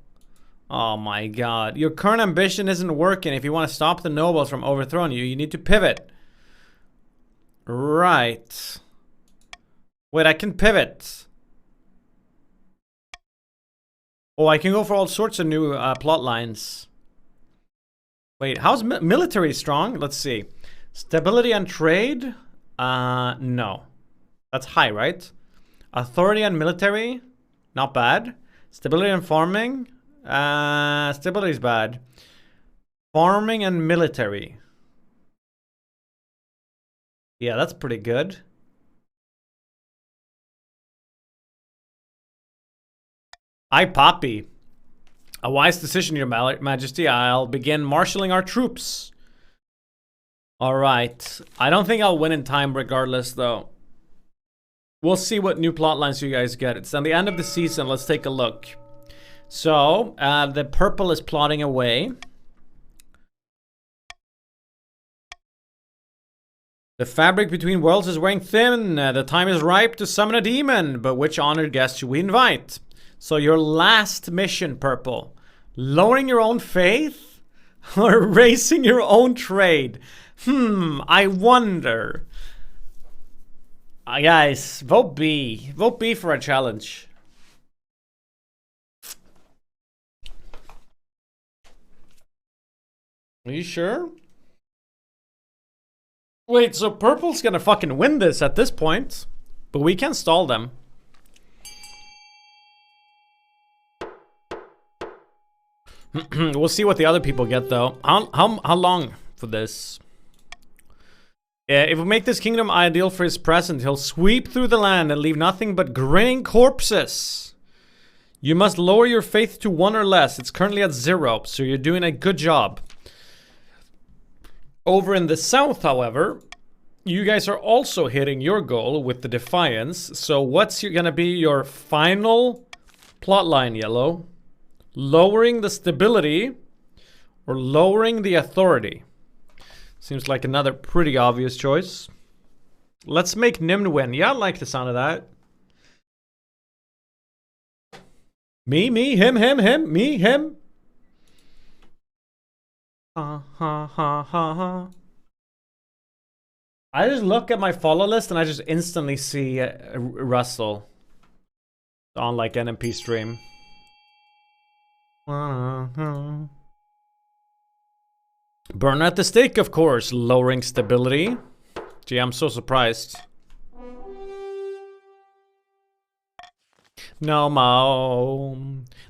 Oh my god. Your current ambition isn't working. If you want to stop the nobles from overthrowing you, you need to pivot. Right. Wait, I can pivot. Oh, I can go for all sorts of new plot lines. Wait, how's military strong? Let's see. Stability and trade? No. That's high, right? Authority and military? Not bad. Stability and farming? Stability is bad. Farming and military. Yeah, that's pretty good. Aye, Poppy. A wise decision, Your Majesty. I'll begin marshalling our troops. Alright. I don't think I'll win in time regardless, though. We'll see what new plot lines you guys get. It's on the end of the season. Let's take a look. So, the purple is plotting away. The fabric between worlds is wearing thin. The time is ripe to summon a demon. But which honored guest should we invite? So your last mission, purple. Lowering your own faith? Or raising your own trade? I wonder. Guys, vote B. Vote B for a challenge. Are you sure? Wait, so purple's gonna fucking win this at this point. But we can stall them. We'll see what the other people get, though. How long for this? If we make this kingdom ideal for his present, he'll sweep through the land and leave nothing but grinning corpses. You must lower your faith to 1 or less. It's currently at 0, so you're doing a good job. Over in the south, however, you guys are also hitting your goal with the defiance. So what's gonna be your final plotline, yellow? Lowering the stability or lowering the authority? Seems like another pretty obvious choice. Let's make Nymn win. Yeah, I like the sound of that. Me, him, me, him. Ha ha ha ha ha. I just look at my follow list and I just instantly see Russell on like NMP stream. Burn at the stake, of course, lowering stability. Gee, I'm so surprised. No mo.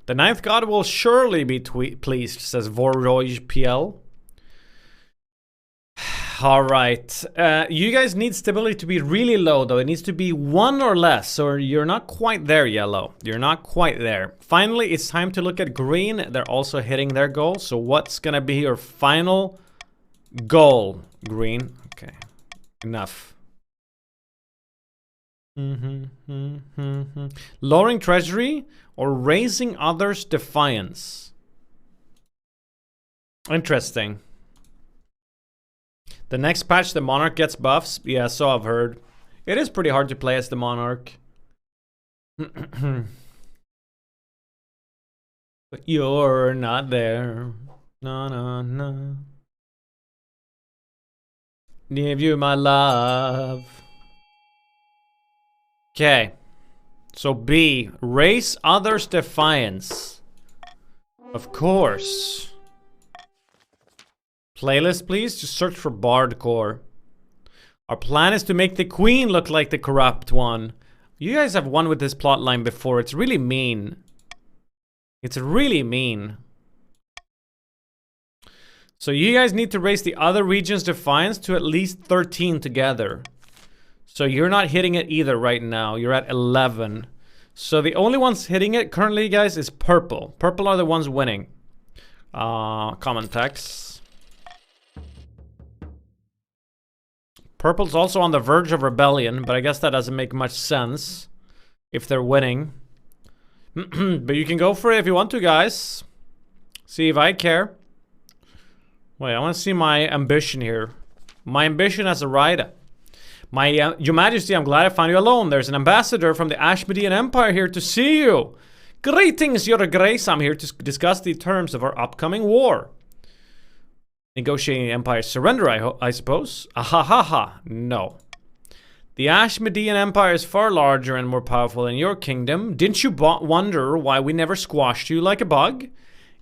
The ninth god will surely be pleased, says Voroj PL. Alright. You guys need stability to be really low, though. It needs to be 1 or less, so you're not quite there, yellow. You're not quite there. Finally, it's time to look at green. They're also hitting their goal. So what's gonna be your final goal, green? Okay. Enough. Lowering treasury or raising others' defiance? Interesting. The next patch, the Monarch gets buffs. Yeah, so I've heard. It is pretty hard to play as the Monarch. But you're not there. No, no, no. Give you my love. Okay. So B, raise others' defiance. Of course. Playlist, please. Just search for Bardcore. Our plan is to make the queen look like the corrupt one. You guys have won with this plotline before. It's really mean. It's really mean. So you guys need to raise the other region's defiance to at least 13 together. So you're not hitting it either right now. You're at 11. So the only ones hitting it currently, guys, is purple. Purple are the ones winning. Common text. Purple's also on the verge of rebellion, but I guess that doesn't make much sense if they're winning. But you can go for it if you want to, guys. See if I care. Wait, I want to see my ambition here. My ambition as a rider. Your Majesty, I'm glad I found you alone. There's an ambassador from the Ashmedean Empire here to see you. Greetings, Your Grace. I'm here to discuss the terms of our upcoming war. Negotiating the Empire's surrender, I suppose. Ahahaha. No. The Ashmedean Empire is far larger and more powerful than your kingdom. Didn't you wonder why we never squashed you like a bug?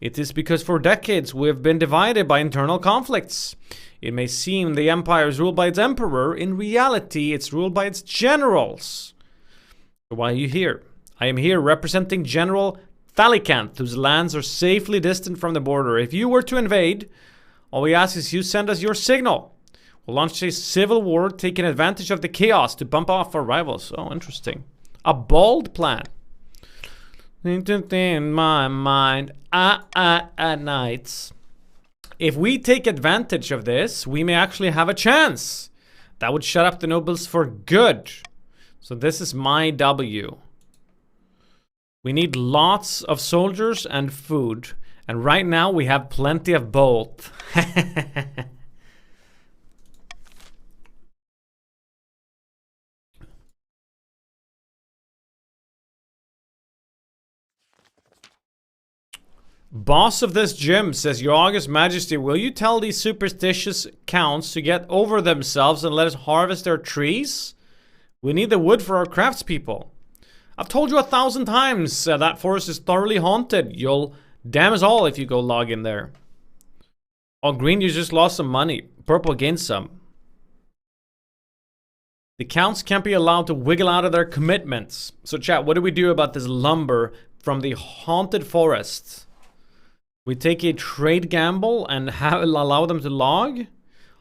It is because for decades we have been divided by internal conflicts. It may seem the empire is ruled by its emperor. In reality, it's ruled by its generals. So why are you here? I am here representing General Thalicanth, whose lands are safely distant from the border. If you were to invade, all we ask is you send us your signal. We'll launch a civil war, taking advantage of the chaos to bump off our rivals. Oh, interesting. A bold plan. In my mind at nights. If we take advantage of this, we may actually have a chance. That would shut up the nobles for good. So this is my W. We need lots of soldiers and food. And right now we have plenty of both. Boss of this gym says, Your August Majesty, will you tell these superstitious counts to get over themselves and let us harvest their trees? We need the wood for our craftspeople. I've told you 1,000 times that forest is thoroughly haunted. You'll damn us all if you go log in there. Oh, green, you just lost some money. Purple gained some. The counts can't be allowed to wiggle out of their commitments. So chat, what do we do about this lumber from the haunted forest? We take a trade gamble and allow them to log.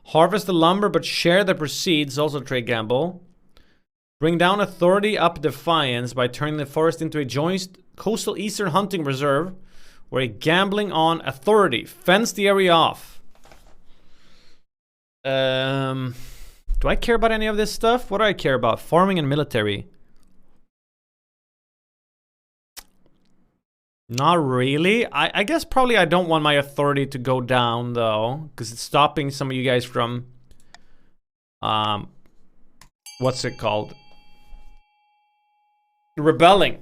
Harvest the lumber but share the proceeds, also trade gamble. Bring down authority up defiance by turning the forest into a joint coastal eastern hunting reserve or a gambling on authority. Fence the area off. Do I care about any of this stuff? What do I care about? Farming and military. Not really. I guess probably I don't want my authority to go down though, because it's stopping some of you guys from what's it called? Rebelling.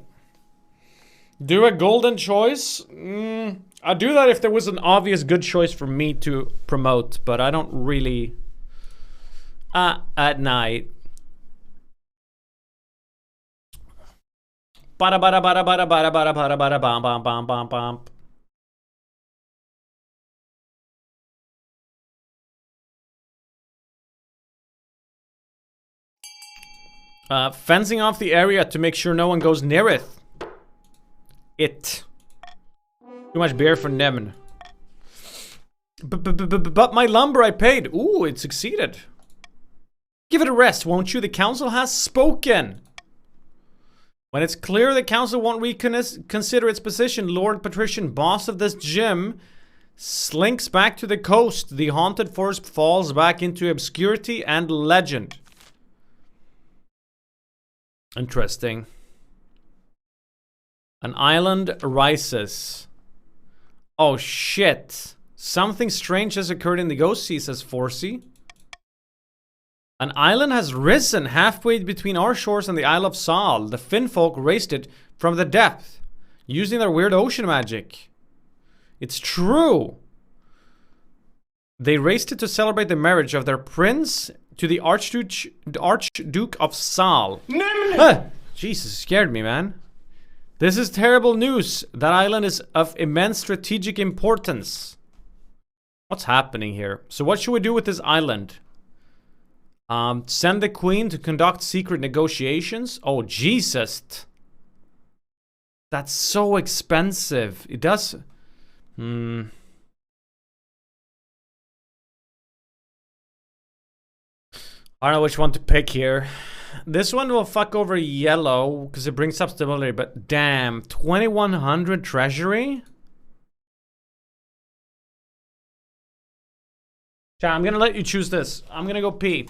Do a golden choice? I'd do that if there was an obvious good choice for me to promote, but I don't really... at night. Bada bada bada bada bada bada bada bada bam bam bam bam bam. Fencing off the area to make sure no one goes near it. Too much beer for Nymn. But my lumber I paid. Ooh, it succeeded. Give it a rest, won't you? The council has spoken. When it's clear the council won't reconsider its position, Lord Patrician, boss of this gym, slinks back to the coast. The haunted forest falls back into obscurity and legend. Interesting. An island rises. Oh shit. Something strange has occurred in the Ghost Sea, says Forsey. An island has risen halfway between our shores and the Isle of Sal. The Finnfolk raised it from the depth, using their weird ocean magic. It's true. They raised it to celebrate the marriage of their prince to the Archduke of Sal. Jesus, scared me, man. This is terrible news. That island is of immense strategic importance. What's happening here? So what should we do with this island? Send the queen to conduct secret negotiations? Oh, Jesus. That's so expensive. It does... I don't know which one to pick here. This one will fuck over yellow because it brings up stability, but damn, 2100 treasury? Chat, I'm gonna let you choose this. I'm gonna go pee.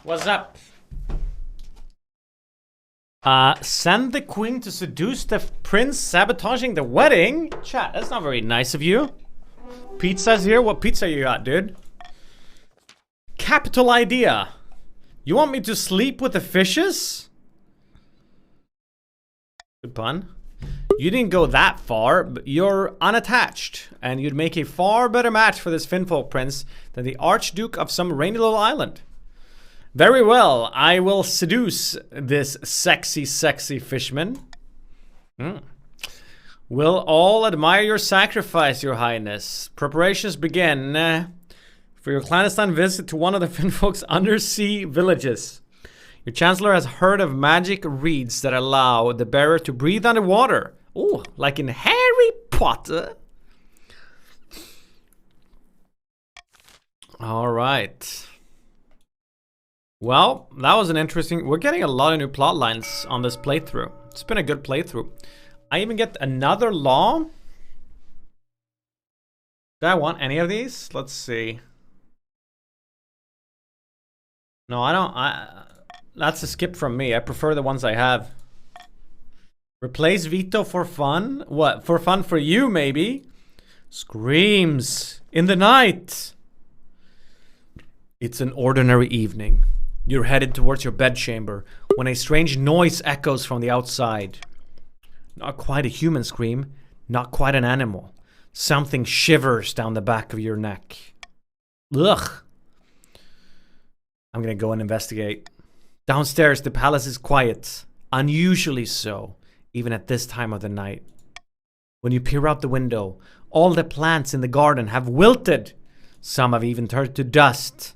What's up? Send the queen to seduce the prince, sabotaging the wedding? Chat, that's not very nice of you. Pizza's here? What pizza you got, dude? Capital idea. You want me to sleep with the fishes? Good pun. You didn't go that far, but you're unattached, and you'd make a far better match for this Finnfolk prince than the Archduke of some rainy little island. Very well, I will seduce this sexy, sexy fishman. We'll all admire your sacrifice, your highness. Preparations begin for your clandestine visit to one of the Finnfolk's undersea villages. Your chancellor has heard of magic reeds that allow the bearer to breathe underwater. Oh, like in Harry Potter. All right. Well, that was an interesting... We're getting a lot of new plot lines on this playthrough. It's been a good playthrough. I even get another law. Do I want any of these? Let's see. No, I don't. That's a skip from me. I prefer the ones I have. Replace veto for fun? What? For fun for you, maybe? Screams in the night. It's an ordinary evening. You're headed towards your bedchamber when a strange noise echoes from the outside. Not quite a human scream, not quite an animal. Something shivers down the back of your neck. Ugh. I'm gonna go and investigate. Downstairs, the palace is quiet. Unusually so, even at this time of the night. When you peer out the window, all the plants in the garden have wilted. Some have even turned to dust.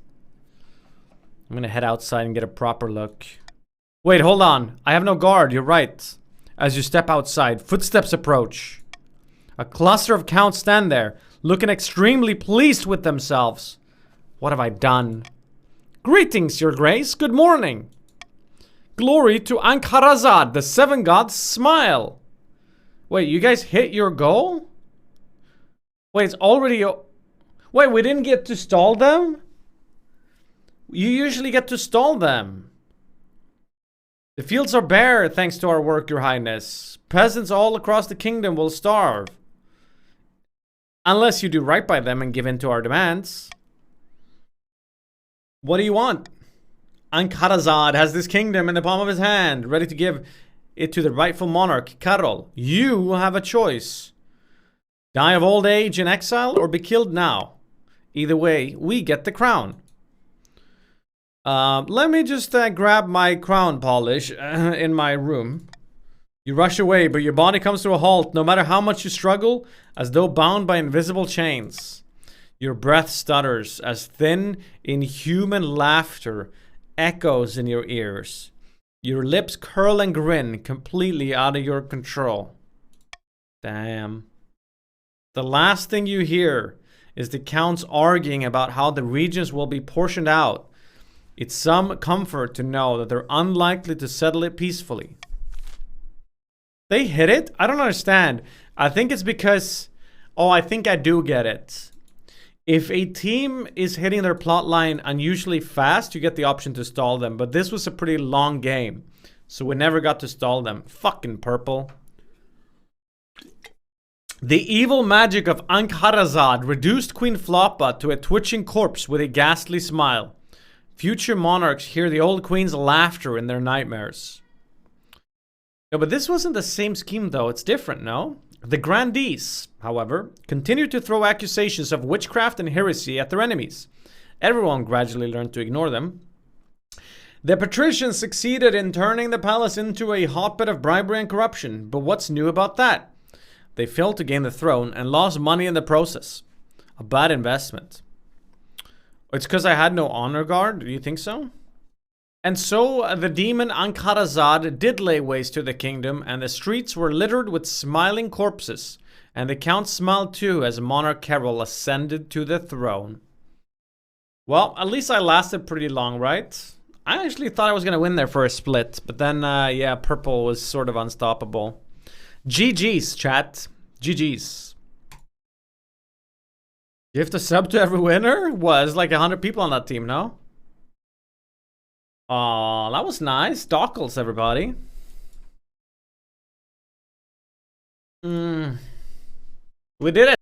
I'm gonna head outside and get a proper look. Wait, hold on. I have no guard, you're right. As you step outside, footsteps approach. A cluster of counts stand there, looking extremely pleased with themselves. What have I done? Greetings, your grace. Good morning. Glory to Ankharazad, the seven gods smile. Wait, you guys hit your goal? Wait, it's already... Wait, we didn't get to stall them? You usually get to stall them. The fields are bare thanks to our work, your highness. Peasants all across the kingdom will starve. Unless you do right by them and give in to our demands. What do you want? Ankharazad has this kingdom in the palm of his hand, ready to give it to the rightful monarch, Karol. You have a choice. Die of old age in exile or be killed now. Either way, we get the crown. Let me just grab my crown polish in my room. You rush away, but your body comes to a halt no matter how much you struggle, as though bound by invisible chains. Your breath stutters as thin, inhuman laughter echoes in your ears. Your lips curl and grin, completely out of your control. Damn. The last thing you hear is the counts arguing about how the regions will be portioned out. It's some comfort to know that they're unlikely to settle it peacefully. They hit it? I don't understand. I think it's because... Oh, I think I do get it. If a team is hitting their plot line unusually fast, you get the option to stall them. But this was a pretty long game, so we never got to stall them. Fucking purple. The evil magic of Ankharazad reduced Queen Floppa to a twitching corpse with a ghastly smile. Future monarchs hear the old queen's laughter in their nightmares. No, but this wasn't the same scheme, though. It's different, no? The grandees, however, continued to throw accusations of witchcraft and heresy at their enemies. Everyone gradually learned to ignore them. The patricians succeeded in turning the palace into a hotbed of bribery and corruption, but what's new about that? They failed to gain the throne and lost money in the process. A bad investment. It's because I had no honor guard? Do you think so? And so the demon Ankharazad did lay waste to the kingdom, and the streets were littered with smiling corpses. And the count smiled too as monarch Karol ascended to the throne. Well, at least I lasted pretty long, right? I actually thought I was going to win there for a split, but then, yeah, purple was sort of unstoppable. GG's, chat. GG's. You have to sub to every winner? Was like 100 people on that team, no? Oh, that was nice. Dockles, everybody. We did it.